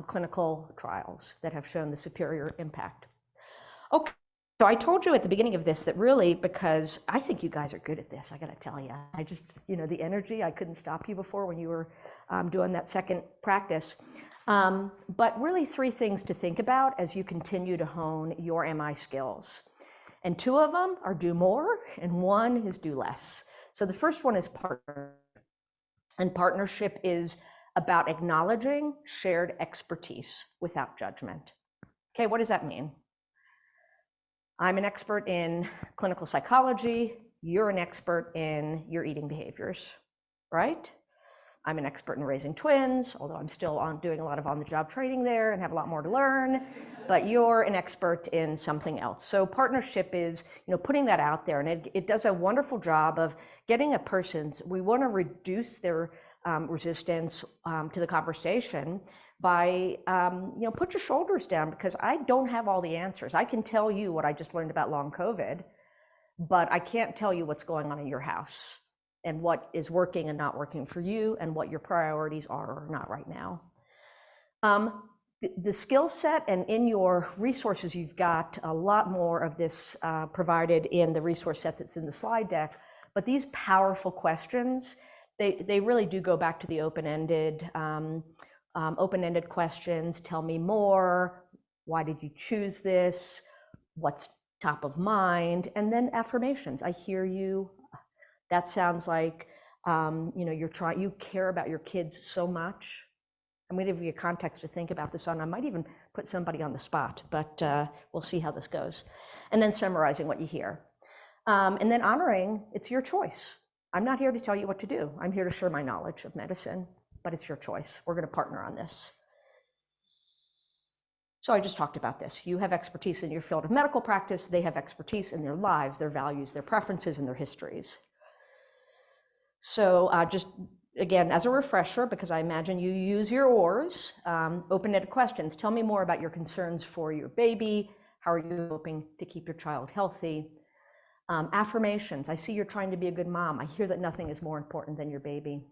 clinical trials that have shown the superior impact. Okay, so I told you at the beginning of this that really, because I think you guys are good at this, I gotta tell you, I just, the energy, I couldn't stop you before when you were doing that second practice. But really 3 things to think about as you continue to hone your MI skills. And 2 of them are do more, and 1 is do less. So the first one is partner. And partnership is about acknowledging shared expertise without judgment. Okay, what does that mean? I'm an expert in clinical psychology. You're an expert in your eating behaviors, right? I'm an expert in raising twins, although I'm still doing a lot of on-the-job training there and have a lot more to learn, but you're an expert in something else. So partnership is, putting that out there, and it does a wonderful job of getting a person's, we want to reduce their resistance to the conversation by, put your shoulders down, because I don't have all the answers. I can tell you what I just learned about long COVID, but I can't tell you what's going on in your house and what is working and not working for you and what your priorities are or not right now. The skill set and in your resources, you've got a lot more of this provided in the resource set that's in the slide deck, but these powerful questions, they really do go back to the open-ended questions. Tell me more. Why did you choose this? What's top of mind? And then affirmations. I hear you. That sounds like, you care about your kids so much. I'm going to give you a context to think about this on. I might even put somebody on the spot, but we'll see how this goes. And then summarizing what you hear. And then honoring, it's your choice. I'm not here to tell you what to do. I'm here to share my knowledge of medicine, but it's your choice. We're going to partner on this. So I just talked about this. You have expertise in your field of medical practice. They have expertise in their lives, their values, their preferences, and their histories. So just, again, as a refresher, because I imagine you use your ORs, open-ended questions. Tell me more about your concerns for your baby. How are you hoping to keep your child healthy? Affirmations. I see you're trying to be a good mom. I hear that nothing is more important than your baby.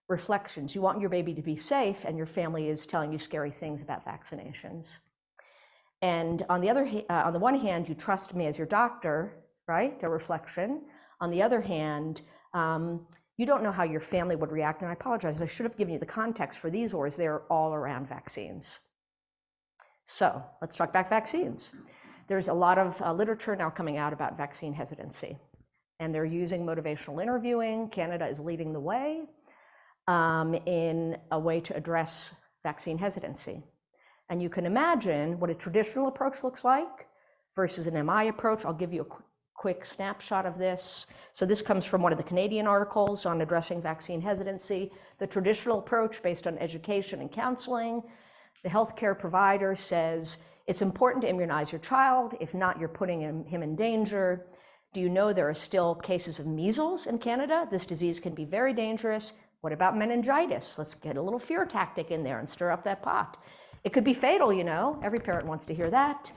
Reflections. You want your baby to be safe, and your family is telling you scary things about vaccinations. And on the one hand, you trust me as your doctor, right? A reflection. On the other hand, you don't know how your family would react, and I apologize. I should have given you the context for these ORs. They're all around vaccines. So let's talk about vaccines. There's a lot of literature now coming out about vaccine hesitancy, and they're using motivational interviewing. Canada is leading the way in a way to address vaccine hesitancy. And you can imagine what a traditional approach looks like versus an MI approach. I'll give you a quick snapshot of this. So this comes from one of the Canadian articles on addressing vaccine hesitancy. The traditional approach based on education and counseling. The healthcare provider says, it's important to immunize your child. If not, you're putting him in danger. Do you know there are still cases of measles in Canada? This disease can be very dangerous. What about meningitis? Let's get a little fear tactic in there and stir up that pot. It could be fatal, you know. Every parent wants to hear that.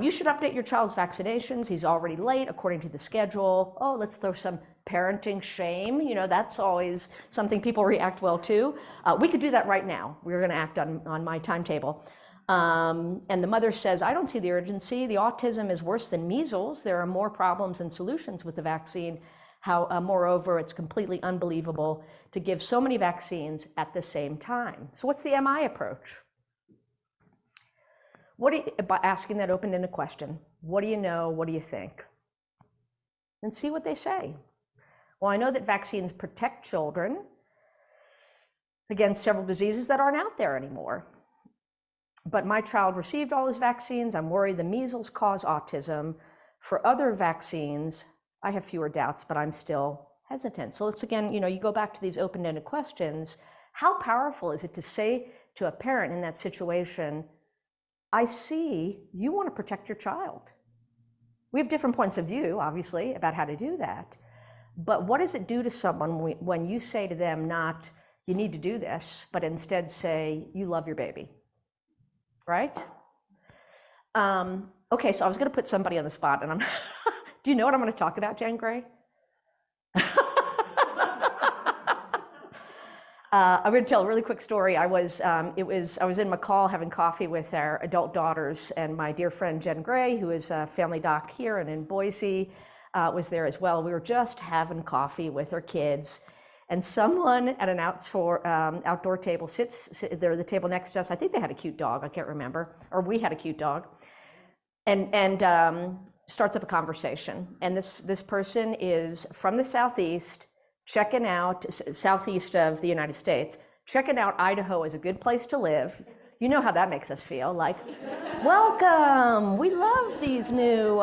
You should update your child's vaccinations. He's already late according to the schedule. Oh, let's throw some parenting shame. You know, that's always something people react well to. We could do that right now. We're going to act on my timetable. And the mother says, I don't see the urgency. The autism is worse than measles. There are more problems than solutions with the vaccine. Moreover, it's completely unbelievable to give so many vaccines at the same time. So what's the MI approach? By asking that open-ended question, what do you know? What do you think? And see what they say. Well, I know that vaccines protect children against several diseases that aren't out there anymore. But my child received all his vaccines. I'm worried the measles cause autism. For other vaccines, I have fewer doubts, but I'm still hesitant. So let's again, you know, you go back to these open-ended questions. How powerful is it to say to a parent in that situation, I see you want to protect your child. We have different points of view, obviously, about how to do that. But what does it do to someone when you say to them not, you need to do this, but instead say, you love your baby, right? Okay, so I was going to put somebody on the spot, and do you know what I'm going to talk about, Jen Gray? I'm going to tell a really quick story. I was in McCall having coffee with our adult daughters, and my dear friend Jen Gray, who is a family doc here and in Boise, was there as well. We were just having coffee with her kids, and someone at an outdoor table sits there, the table next to us. I think they had a cute dog. I can't remember, or we had a cute dog, and starts up a conversation. And this person is from the southeast. Checking out, southeast of the United States, checking out Idaho as a good place to live. You know how that makes us feel, like, welcome, we love these new,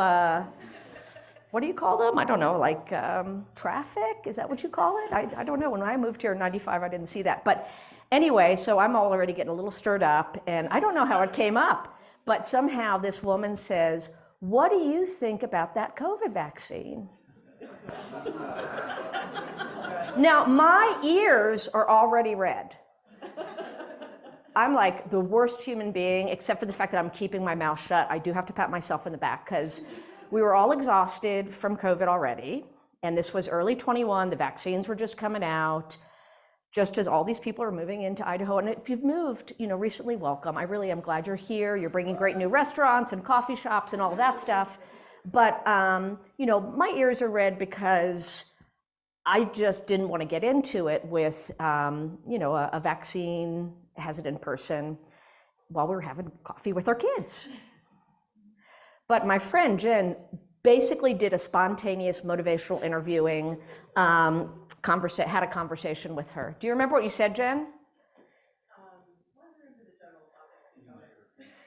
what do you call them? I don't know, like traffic, is that what you call it? I don't know, when I moved here in '95, I didn't see that. But anyway, so I'm already getting a little stirred up, and I don't know how it came up, but somehow this woman says, what do you think about that COVID vaccine? Now, my ears are already red. I'm like the worst human being, except for the fact that I'm keeping my mouth shut. I do have to pat myself in the back because we were all exhausted from COVID already. And this was early 21. The vaccines were just coming out, just as all these people are moving into Idaho. And if you've moved, you know, recently, welcome. I really am glad you're here. You're bringing great new restaurants and coffee shops and all of that stuff. But, you know, my ears are red because I just didn't want to get into it with, you know, a vaccine hesitant person while we were having coffee with our kids. But my friend Jen basically did a spontaneous motivational interviewing, had a conversation with her. Do you remember what you said, Jen?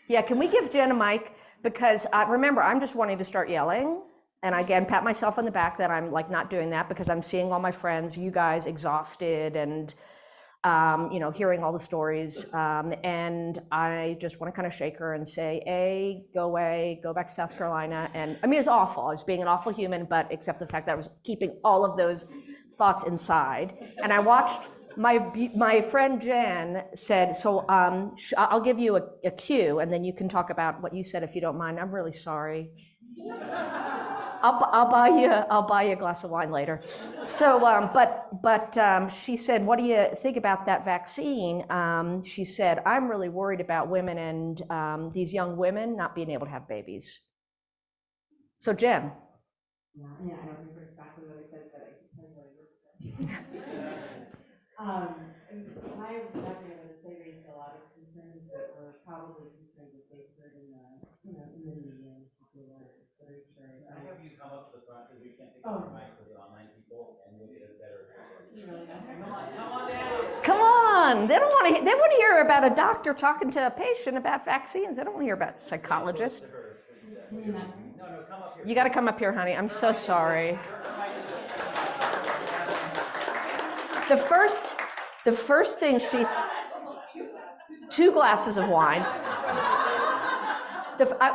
Yeah, can we give Jen a mic? Because remember, I'm just wanting to start yelling. And again, pat myself on the back that I'm like not doing that because I'm seeing all my friends, you guys exhausted and, you know, hearing all the stories. And I just want to kind of shake her and say, go away, go back to South Carolina. And I mean, it's awful. I was being an awful human, but except for the fact that I was keeping all of those thoughts inside. And I watched my friend Jen said, so I'll give you a cue and then you can talk about what you said if you don't mind. I'm really sorry. I'll buy you a glass of wine later. So, but she said, what do you think about that vaccine? She said, I'm really worried about women and these young women not being able to have babies. So Jen. Yeah, I don't remember exactly what I said, but I can tell you what I I was definitely going to say raised a lot of concerns that were probably concerns that they've heard in the media and popular literature. I have you come up to the front because we can't take the mic for the online people, and you'll get a better. Come on down. Come on, they want to hear about a doctor talking to a patient about vaccines. They don't want to hear about psychologists. No, come up You got to come up here, honey. I'm so sorry. The first thing she's 2 glasses of wine.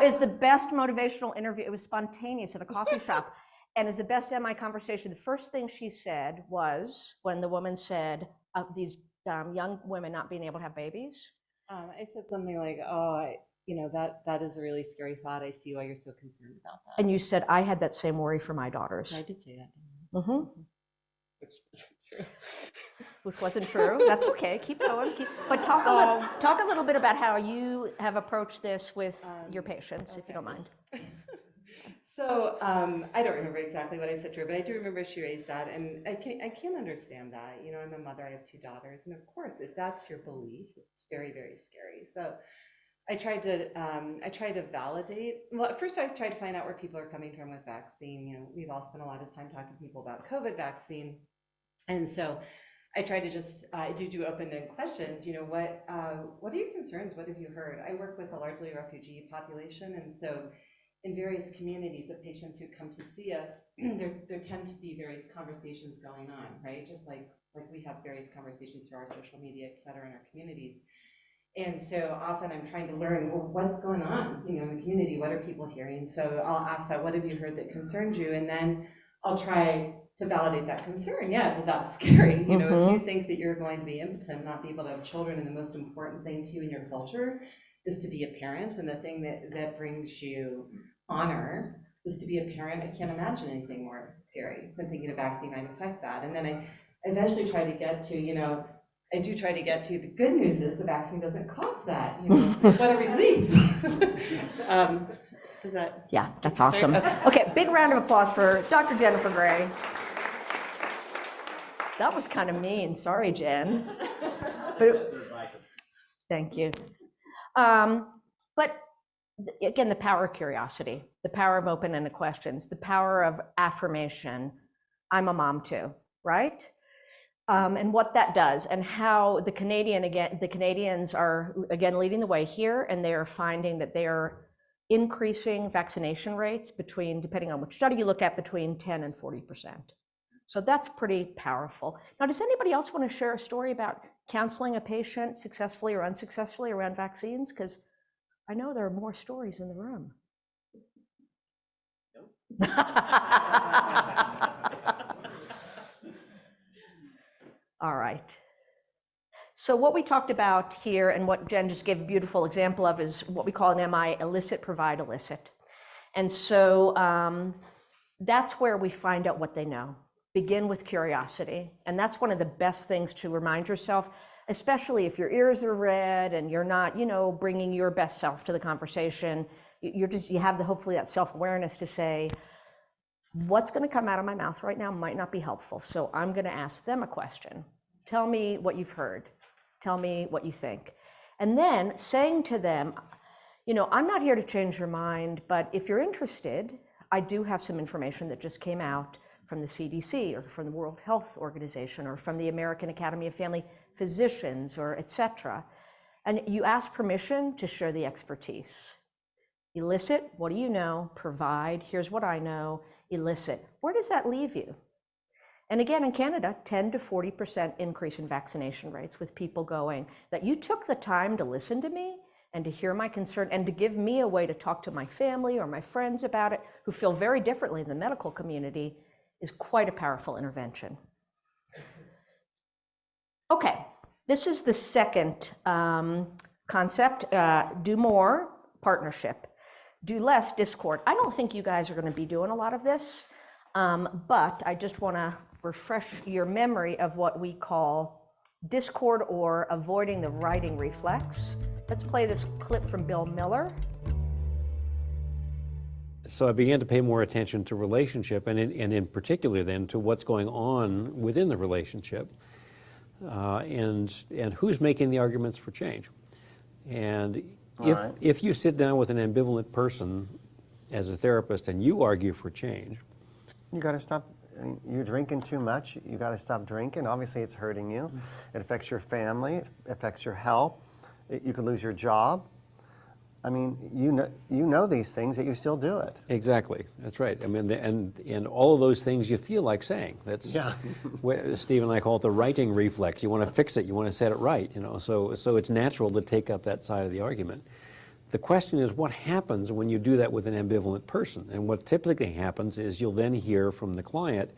Is the best motivational interview. It was spontaneous at a coffee shop, and is the best MI conversation. The first thing she said was when the woman said these young women not being able to have babies. I said something like, that is a really scary thought. I see why you're so concerned about that. And you said, I had that same worry for my daughters. I did say that. Mm-hmm. Which wasn't true. That's okay. Keep going. But talk a little bit about how you have approached this with your patients, if you don't mind. So I don't remember exactly what I said to her, but I do remember she raised that, and I can understand that. I'm a mother. I have 2 daughters, and of course, if that's your belief, it's very, very scary. So I tried to validate. Well, at first I tried to find out where people are coming from with vaccine. We've all spent a lot of time talking to people about COVID vaccine, and so I try to just do open-ended questions. What are your concerns? What have you heard? I work with a largely refugee population, and so in various communities of patients who come to see us, there tend to be various conversations going on, right? Just like we have various conversations through our social media, et cetera, in our communities. And so often I'm trying to learn, well, what's going on, in the community? What are people hearing? So I'll ask that, what have you heard that concerns you? And then I'll try to validate that concern. Yeah, well, that's scary. If you think that you're going to be impotent, not be able to have children, and the most important thing to you in your culture is to be a parent, and the thing that brings you honor is to be a parent, I can't imagine anything more scary than thinking a vaccine might affect that. And then I eventually try to get to, the good news is the vaccine doesn't cause that. What a relief. Is that? Yeah, that's awesome. Okay, big round of applause for Dr. Jennifer Gray. That was kind of mean. Sorry, Jen. Thank you. But again, the power of curiosity, the power of open-ended questions, the power of affirmation. I'm a mom too, right? And what that does, and how the Canadians are again leading the way here, and they are finding that they are increasing vaccination rates depending on which study you look at, between 10 and 40%. So that's pretty powerful. Now, does anybody else want to share a story about counseling a patient successfully or unsuccessfully around vaccines? Because I know there are more stories in the room. Nope. All right. So what we talked about here, and what Jen just gave a beautiful example of, is what we call an MI, elicit, provide, elicit. And so that's where we find out what they know. Begin with curiosity. And that's one of the best things to remind yourself, especially if your ears are red and you're not, bringing your best self to the conversation. You have hopefully that self-awareness to say, what's going to come out of my mouth right now might not be helpful. So I'm going to ask them a question. Tell me what you've heard. Tell me what you think. And then saying to them, I'm not here to change your mind, but if you're interested, I do have some information that just came out from the CDC or from the World Health Organization or from the American Academy of Family Physicians, or et cetera. And you ask permission to share the expertise. Elicit, what do you know? Provide, here's what I know. Elicit, where does that leave you? And again, in Canada, 10 to 40% increase in vaccination rates, with people going, that you took the time to listen to me and to hear my concern and to give me a way to talk to my family or my friends about it, who feel very differently in the medical community, is quite a powerful intervention. Okay, this is the second concept, do more, partnership. Do less, discord. I don't think you guys are going to be doing a lot of this, but I just want to refresh your memory of what we call discord, or avoiding the writing reflex. Let's play this clip from Bill Miller. So I began to pay more attention to relationship, and in particular then to what's going on within the relationship, and who's making the arguments for change. And if you sit down with an ambivalent person as a therapist and you argue for change, you got to stop. You're drinking too much. You got to stop drinking. Obviously, it's hurting you. It affects your family. It affects your health. You could lose your job. I mean, you know these things, that you still do it. Exactly, that's right. I mean, and all of those things you feel like saying. That's Steve and I call it the writing reflex. You want to fix it. You want to set it right. You know, so it's natural to take up that side of the argument. The question is, what happens when you do that with an ambivalent person? And what typically happens is you'll then hear from the client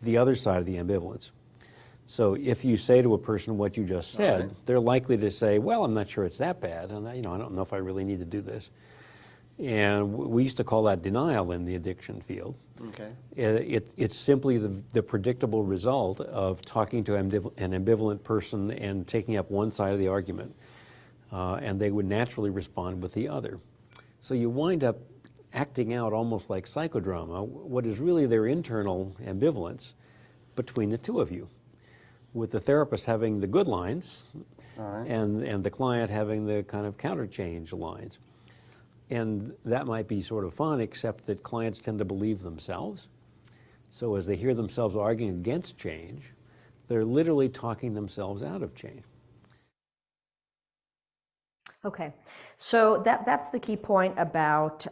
the other side of the ambivalence. So if you say to a person what you just said, they're likely to say, well, I'm not sure it's that bad, and I don't know if I really need to do this. And we used to call that denial in the addiction field. Okay. It's simply the predictable result of talking to an ambivalent person and taking up one side of the argument, and they would naturally respond with the other. So you wind up acting out almost like psychodrama, what is really their internal ambivalence between the two of you, with the therapist having the good lines and the client having the kind of counterchange lines. And that might be sort of fun, except that clients tend to believe themselves. So as they hear themselves arguing against change, they're literally talking themselves out of change. Okay, so that's the key point about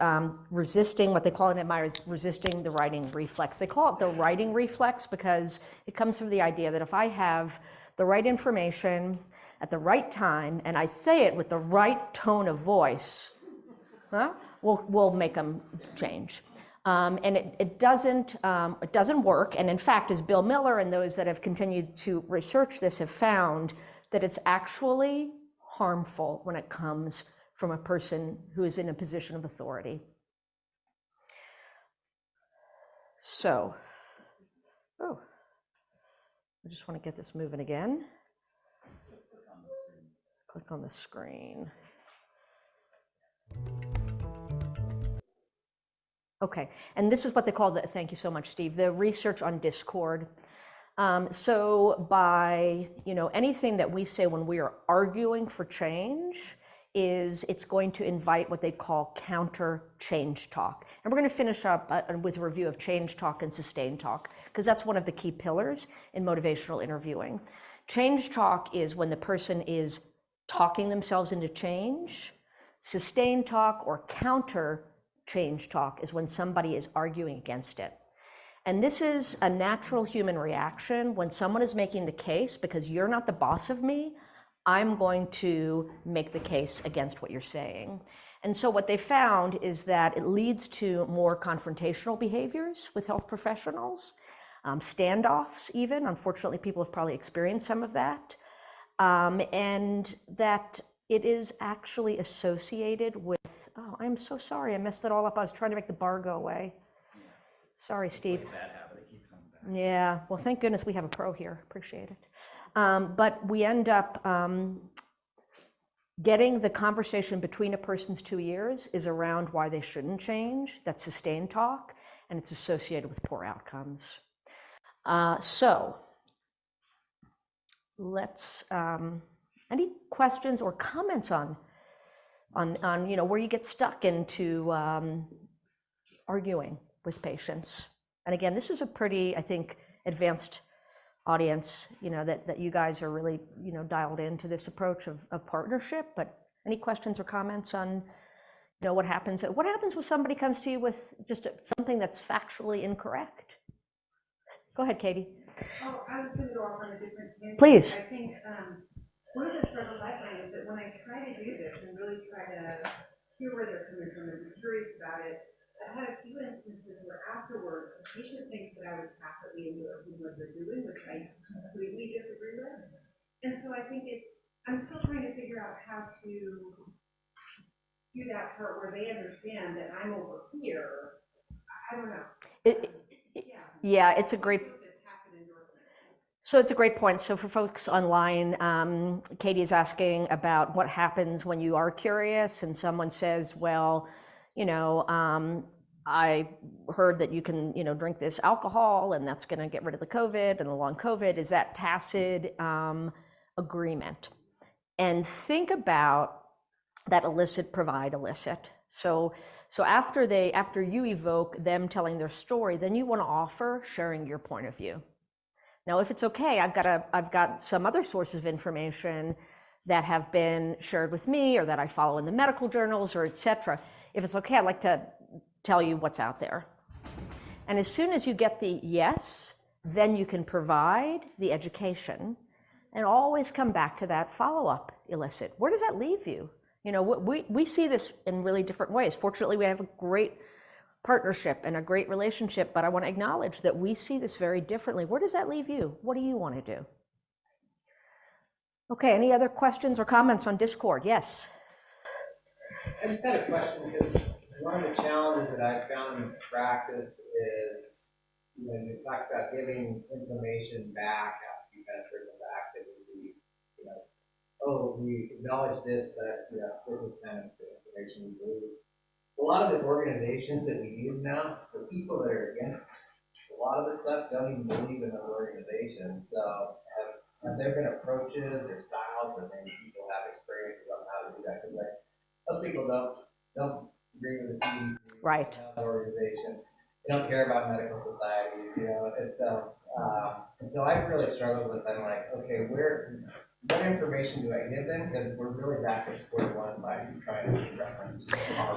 resisting, what they call it in Myers, resisting the writing reflex. They call it the writing reflex because it comes from the idea that if I have the right information at the right time and I say it with the right tone of voice, we'll make them change. And it doesn't work. And in fact, as Bill Miller and those that have continued to research this have found, that it's actually harmful when it comes from a person who is in a position of authority. So, I just want to get this moving again. Click on the screen. Okay, and this is what they call the, thank you so much, Steve, the research on discord. So by, anything that we say when we are arguing for change it's going to invite what they call counter change talk. And we're going to finish up with a review of change talk and sustained talk, because that's one of the key pillars in motivational interviewing. Change talk is when the person is talking themselves into change. Sustained talk or counter change talk is when somebody is arguing against it. And this is a natural human reaction when someone is making the case, because you're not the boss of me, I'm going to make the case against what you're saying. And so what they found is that it leads to more confrontational behaviors with health professionals, standoffs even. Unfortunately, people have probably experienced some of that. And that it is actually associated with, oh, I'm so sorry, I messed it all up. I was trying to make the bar go away. Sorry, Steve. It's like a bad habit, it keeps coming back. Yeah, well, thank goodness we have a pro here. Appreciate it. But we end up getting the conversation between a person's 2 ears is around why they shouldn't change. That's sustained talk, and it's associated with poor outcomes. So let's, any questions or comments on where you get stuck into arguing with patients? And again, this is a pretty, I think, advanced audience, that you guys are really, dialed into this approach of partnership. But any questions or comments on, what happens when somebody comes to you with just something that's factually incorrect? Go ahead, Katie. Oh, I was going to go off on a different tangent. Please. I think one of the struggles I find is that when I try to do this and really try to hear where they're coming from and be curious about it, I had a few instances where afterwards the patient thinks that I was tacitly endorsing what they're doing, which I completely disagree with. And so I think I'm still trying to figure out how to do that part where they understand that I'm over here. I don't know. Yeah, it's a great. So it's a great point. So for folks online, Katie is asking about what happens when you are curious and someone says, well, I heard that you can, drink this alcohol and that's going to get rid of the COVID and the long COVID. Is that tacit agreement? And think about that illicit provide illicit. So after you evoke them telling their story, then you want to offer sharing your point of view. Now, if it's okay, I've got some other source of information that have been shared with me or that I follow in the medical journals or et cetera. If it's okay, I'd like to tell you what's out there. And as soon as you get the yes, then you can provide the education and always come back to that follow-up elicit. Where does that leave you? You know, we see this in really different ways. Fortunately, we have a great partnership and a great relationship, but I want to acknowledge that we see this very differently. Where does that leave you? What do you want to do? Okay, any other questions or comments on Discord? Yes. I just had a question because one of the challenges that I've found in practice is, you know, you talked about giving information back after you've been circled back that would be, you know, oh, we acknowledge this, but you know, this is kind of the information we believe. A lot of the organizations that we use now, the people that are against a lot of the stuff don't even believe in the organization. So have there been approaches or styles, or maybe people have experiences on how to do that? Because like some people don't agree with the CDC, right? The organization, they don't care about medical societies, you know. And so I've really struggled with. I'm like, okay, what information do I give them? Because we're really back at square one by trying to reference.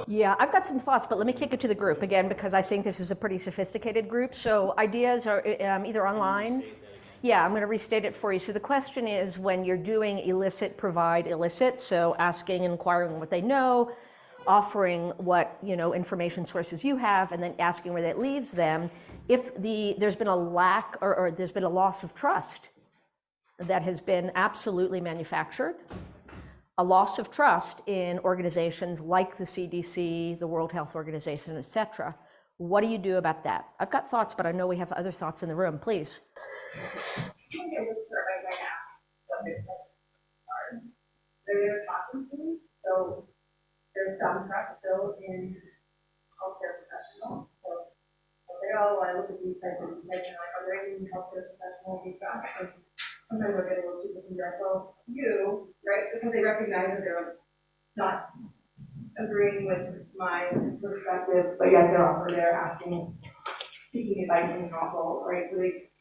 Yeah, I've got some thoughts, but let me kick it to the group again, because I think this is a pretty sophisticated group. So ideas are either online. Yeah, I'm going to restate it for you. So the question is, when you're doing elicit, provide illicit, so asking and inquiring what they know, offering what, you know, information sources you have, and then asking where that leaves them. If there's been a lack or there's been a loss of trust that has been absolutely manufactured, a loss of trust in organizations like the CDC, the World Health Organization, et cetera. What do you do about that? I've got thoughts, but I know we have other thoughts in the room. Please. They're talking to me, so there's some trust still in healthcare professionals. So they all want to look at these types of information, like, are there any healthcare professionals we got? Sometimes they'll get a little too well, you, right? Because they recognize that they're not agreeing with my perspective, but yet they're also there asking, seeking advice and counsel, right? So they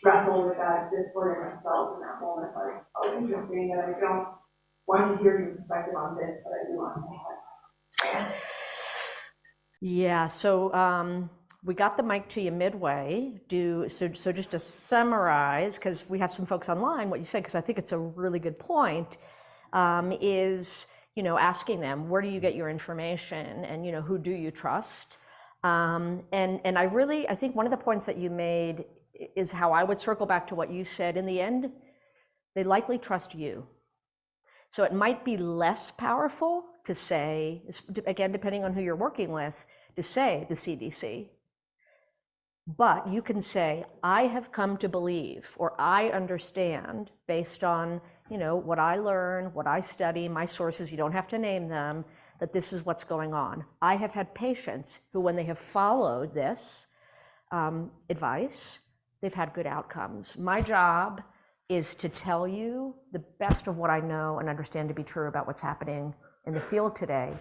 wrestle with that discord in themselves in that moment, like, oh, interesting, that I don't want to hear your perspective on this, but I do want to. Yeah, so we got the mic to you midway. So just to summarize, because we have some folks online, what you said, because I think it's a really good point, is, you know, asking them, where do you get your information, and, you know, who do you trust? And I think one of the points that you made is how I would circle back to what you said. In the end, they likely trust you. So it might be less powerful to say, again, depending on who you're working with, to say the CDC. But you can say, I have come to believe, or I understand, based on, you know, what I learn, what I study, my sources, you don't have to name them, that this is what's going on. I have had patients who, when they have followed this advice, they've had good outcomes. My job is to tell you the best of what I know and understand to be true about what's happening in the field today.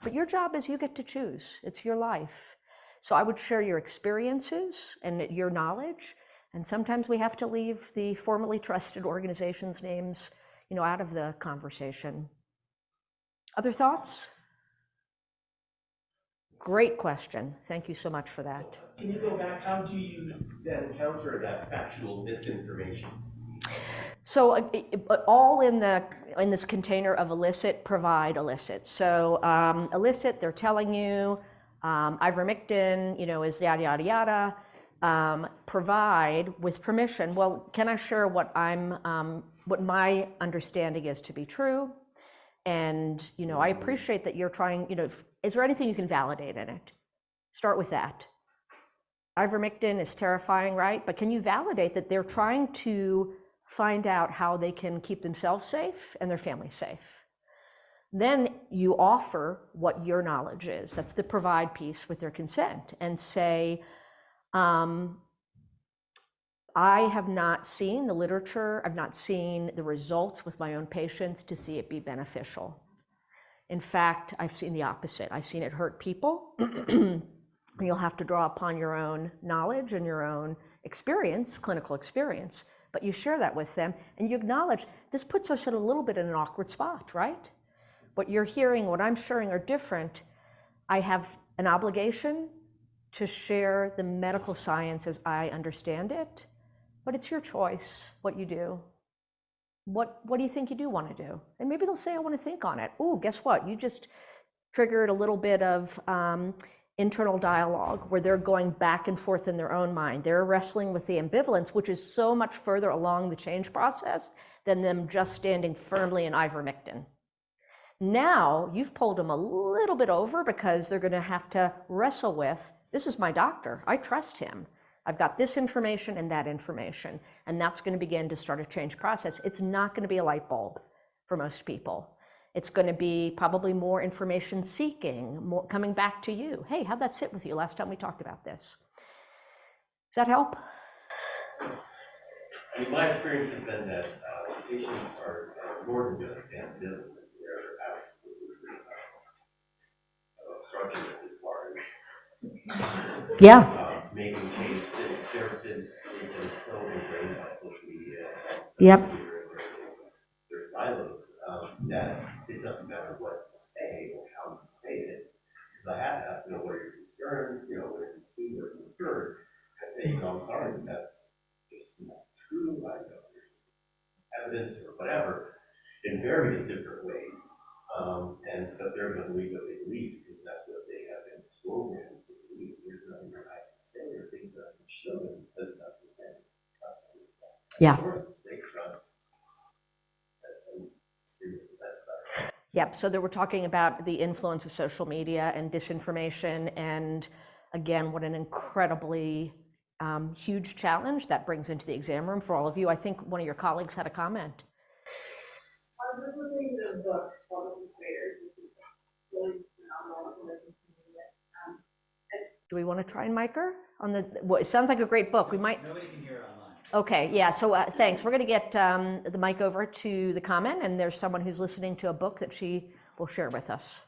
But your job is you get to choose. It's your life. So I would share your experiences and your knowledge. And sometimes we have to leave the formally trusted organizations' names, you know, out of the conversation. Other thoughts? Great question. Thank you so much for that. Can you go back? How do you then counter that factual misinformation? So all in this container of elicit, provide, elicit. So elicit, they're telling you ivermectin, you know, is yada yada yada. Provide with permission. Well, can I share what my understanding is to be true? And, you know, I appreciate that you're trying. You know, is there anything you can validate in it? Start with that. Ivermectin is terrifying, right? But can you validate that they're trying to find out how they can keep themselves safe and their family safe? Then you offer what your knowledge is. That's the provide piece with their consent, and say, I have not seen the literature, I've not seen the results with my own patients to see it be beneficial. In fact, I've seen the opposite. I've seen it hurt people. You'll have to draw upon your own knowledge and your own experience, clinical experience, but you share that with them and you acknowledge this puts us in a little bit in an awkward spot, right? What you're hearing, what I'm sharing are different. I have an obligation to share the medical science as I understand it, but it's your choice what you do. What do you think you do want to do? And maybe they'll say, I want to think on it. Oh, guess what? You just triggered a little bit of internal dialogue where they're going back and forth in their own mind. They're wrestling with the ambivalence, which is so much further along the change process than them just standing firmly in ivermectin. Now you've pulled them a little bit over because they're going to have to wrestle with, this is my doctor, I trust him. I've got this information and that information, and that's going to begin to start a change process. It's not going to be a light bulb for most people. It's going to be probably more information seeking, more coming back to you. Hey, how'd that sit with you last time we talked about this? Does that help? I mean, my experience has been that patients are more than just ambivalent. They're absolutely obstructionist as far as making change. They've been so ingrained by social media. Yep. Their silos that it doesn't matter what you say or how you say it. Because I have asked, what are your concerns? What have you seen, what have you heard? And they I'm sorry, that's just not true. I know there's evidence or whatever in various different ways. But they're going to believe what they believe because that's what they have been programmed to believe. There's nothing that I can say or things that I can show them because that's the same. Trust them. Yeah. Sources they trust. Yep, so we're talking about the influence of social media and disinformation, and again, what an incredibly huge challenge that brings into the exam room for all of you. I think one of your colleagues had a comment. I was listening to the book called Motivational, which is really phenomenal. Do we want to try and mic her? Well, it sounds like a great book. We might. Nobody can hear it online. Okay, yeah, so thanks. We're going to get the mic over to the comment, and there's someone who's listening to a book that she will share with us.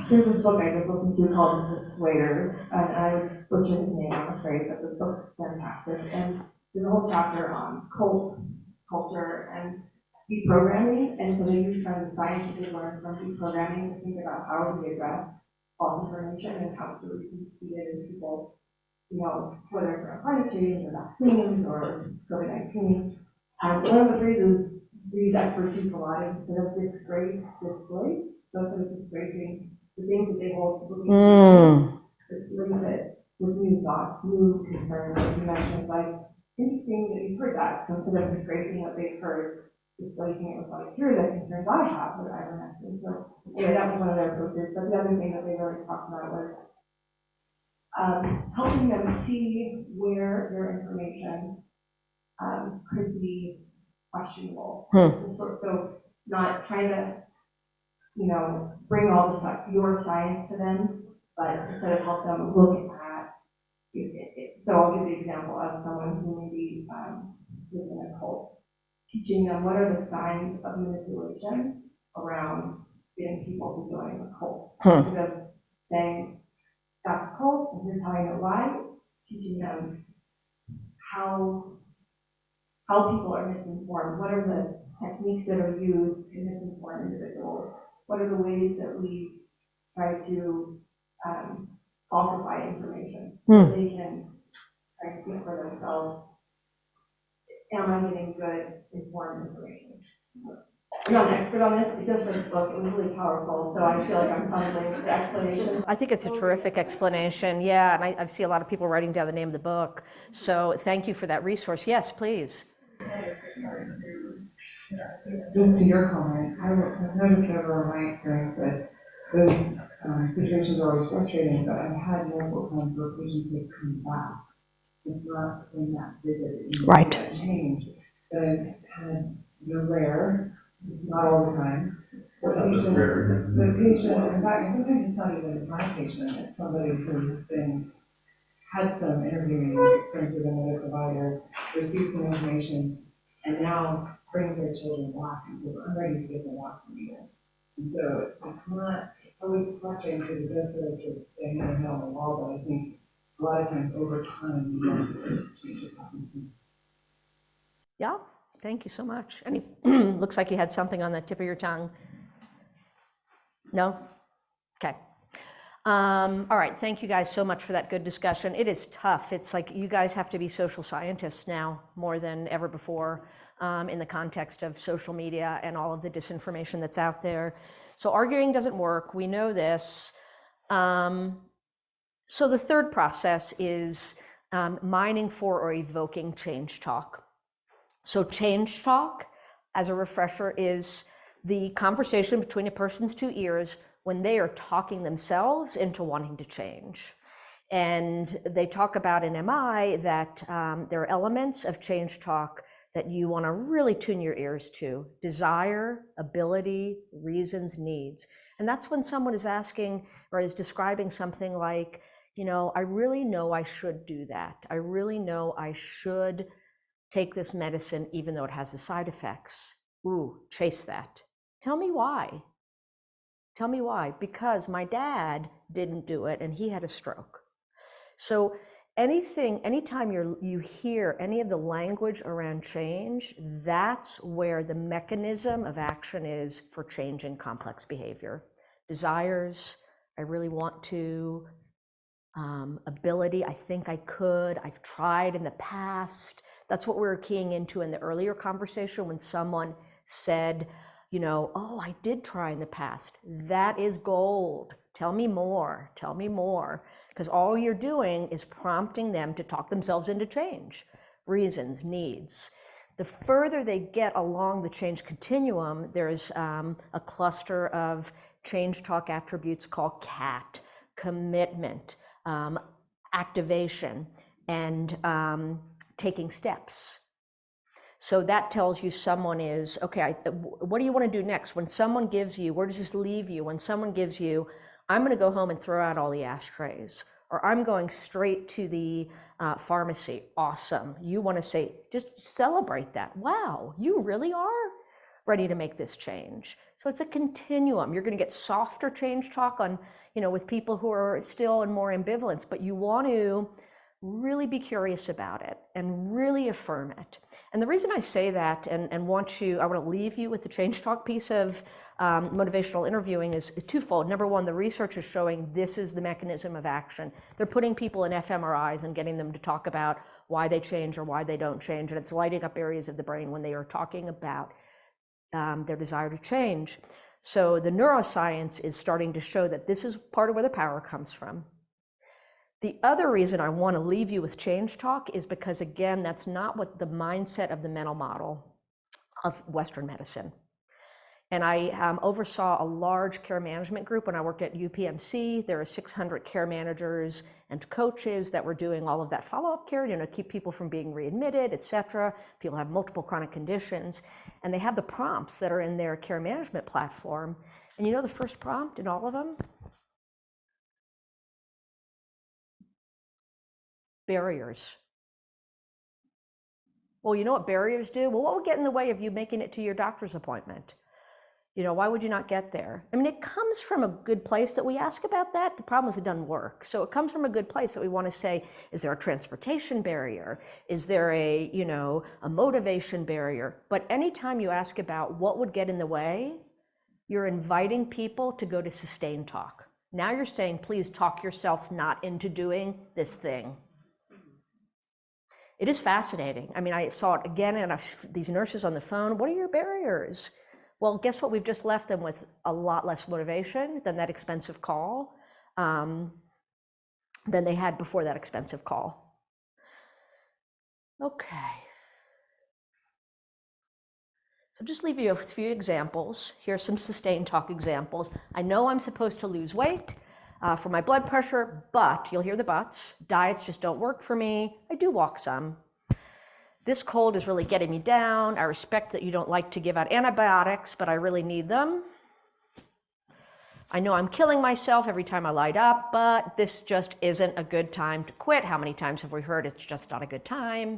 There's this book I just listened to called The Persuaders, and I butchered his name, I'm afraid, but the book's fantastic. And there's a whole chapter on cult culture and deprogramming, and so they use kind of the science that they learned from deprogramming to think about how to address false information and how to see it in people, whether it's around climate change or vaccines or COVID-19. One of the phrases these experts use a lot is instead of disgrace, displace. So instead of disgracing the things that they hold to believe, displace it with new thoughts, new concerns, like you mentioned. Like, interesting that you've heard that. So instead of disgracing what they've heard, displacing it with like, here are the concerns I have that I mentioned. So anyway, that was one of their approaches. But the other thing that they really talked about was helping them see where their information could be questionable. So not trying to, bring all the your science to them, but instead of help them look at so I'll give the example of someone who maybe is in a cult, teaching them what are the signs of manipulation around getting people to join a cult. Instead of saying, that's a cult, and here's how I know why, teaching them how people are misinformed, what are the techniques that are used to misinform individuals, what are the ways that we try to falsify information so they can try to see it for themselves. Am I getting good, informed information? I'm not an expert on this, it's just for this book, it was really powerful, so I feel like I'm fumbling the explanation. I think it's a terrific explanation, yeah, and I see a lot of people writing down the name of the book, so thank you for that resource. Yes, please. Just to your comment, I've noticed over my experience that those situations are always frustrating, but I've had multiple times where patients have come back. It's not in that visit that you Right. see that change, but I've had, rare, not all the time. The patient, in fact, sometimes it's not even my patient, it's somebody who's had some interviewing experience with another provider, received some information, and now brings their children back and says, I'm ready to get them back from you. And so it's not always frustrating because it does feel like you're standing on the wall, but I think a lot of times over time, you don't change it happens. Yeah, thank you so much. Any, looks like you had something on the tip of your tongue. No? Okay. All right, thank you guys so much for that good discussion. It is tough. It's like you guys have to be social scientists now more than ever before in the context of social media and all of the disinformation that's out there. So arguing doesn't work. We know this. So the third process is mining for or evoking change talk. So change talk, as a refresher, is the conversation between a person's two ears when they are talking themselves into wanting to change. And they talk about in MI that there are elements of change talk that you want to really tune your ears to: desire, ability, reasons, needs. And that's when someone is asking or is describing something like, you know, I really know I should do that. I really know I should take this medicine even though it has the side effects. Ooh, chase that. Tell me why. Tell me why. Because my dad didn't do it and he had a stroke. So anytime you hear any of the language around change, that's where the mechanism of action is for changing complex behavior. Desires, I really want to. Ability, I think I could. I've tried in the past. That's what we were keying into in the earlier conversation when someone said, you know, oh, I did try in the past. That is gold. Tell me more. Tell me more. Because all you're doing is prompting them to talk themselves into change. Reasons, needs. The further they get along the change continuum, there's a cluster of change talk attributes called CAT: commitment, activation, and taking steps. So that tells you someone is, okay, what do you want to do next? When someone gives you, where does this leave you? When someone gives you, I'm going to go home and throw out all the ashtrays, or I'm going straight to the pharmacy. Awesome. You want to say, just celebrate that. Wow, you really are ready to make this change. So it's a continuum. You're going to get softer change talk on, you know, with people who are still in more ambivalence, but you want to really be curious about it and really affirm it. And the reason I say that and I want to leave you with the change talk piece of motivational interviewing is twofold. Number one, the research is showing this is the mechanism of action. They're putting people in fMRIs and getting them to talk about why they change or why they don't change. And it's lighting up areas of the brain when they are talking about their desire to change. So the neuroscience is starting to show that this is part of where the power comes from. The other reason I want to leave you with change talk is because, again, that's not what the mindset of the mental model of Western medicine. And I oversaw a large care management group when I worked at UPMC. There are 600 care managers and coaches that were doing all of that follow-up care, you know, keep people from being readmitted, et cetera. People have multiple chronic conditions. And they have the prompts that are in their care management platform. And you know the first prompt in all of them? Barriers. Well, you know what barriers do? Well, what would get in the way of you making it to your doctor's appointment? You know, why would you not get there? I mean, it comes from a good place that we ask about that. The problem is it doesn't work. So it comes from a good place that we want to say, is there a transportation barrier? Is there a, you know, a motivation barrier? But anytime you ask about what would get in the way, you're inviting people to go to sustained talk. Now you're saying, please talk yourself not into doing this thing. It is fascinating. I mean, I saw it again, and these nurses on the phone, what are your barriers? Well, guess what? We've just left them with a lot less motivation than that expensive call, than they had before that expensive call. Okay. So just leave you a few examples. Here's some sustained talk examples. I know I'm supposed to lose weight for my blood pressure, but you'll hear the buts. Diets just don't work for me. I do walk some. This cold is really getting me down. I respect that you don't like to give out antibiotics, but I really need them. I know I'm killing myself every time I light up, but this just isn't a good time to quit. How many times have we heard it's just not a good time?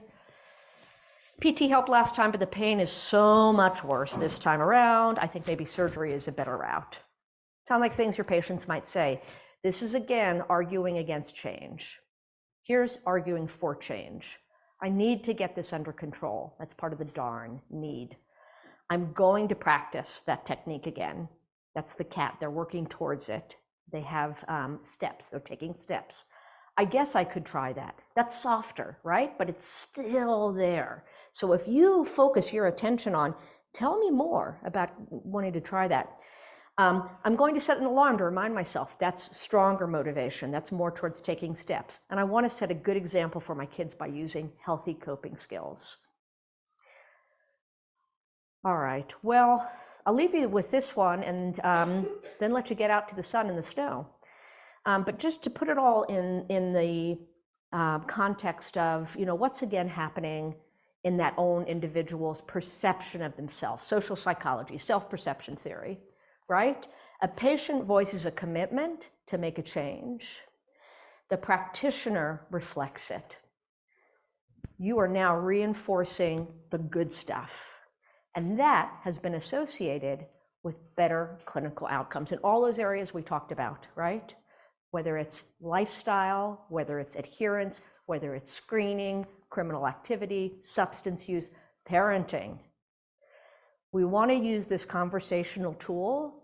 PT helped last time, but the pain is so much worse this time around. I think maybe surgery is a better route. Sound like things your patients might say. This is, again, arguing against change. Here's arguing for change. I need to get this under control. That's part of the darn need. I'm going to practice that technique again. That's the cat. They're working towards it. They have steps. They're taking steps. I guess I could try that. That's softer, right? But it's still there. So if you focus your attention on, tell me more about wanting to try that. I'm going to set an alarm to remind myself. That's stronger motivation. That's more towards taking steps. And I want to set a good example for my kids by using healthy coping skills. All right, well, I'll leave you with this one and then let you get out to the sun and the snow. But just to put it all in the context of, what's again happening in that own individual's perception of themselves, social psychology, self-perception theory, right? A patient voices a commitment to make a change. The practitioner reflects it. You are now reinforcing the good stuff. And that has been associated with better clinical outcomes in all those areas we talked about, right? Whether it's lifestyle, whether it's adherence, whether it's screening, criminal activity, substance use, parenting. We want to use this conversational tool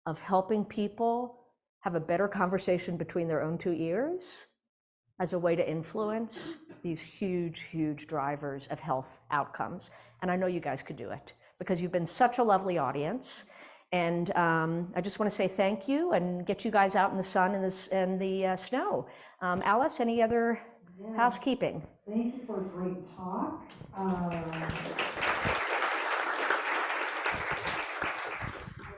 of helping people have a better conversation between their own two ears as a way to influence these huge, huge drivers of health outcomes. And I know you guys could do it because you've been such a lovely audience. And I just want to say thank you and get you guys out in the sun and the snow. Alice, any other housekeeping? Thank you for a great talk.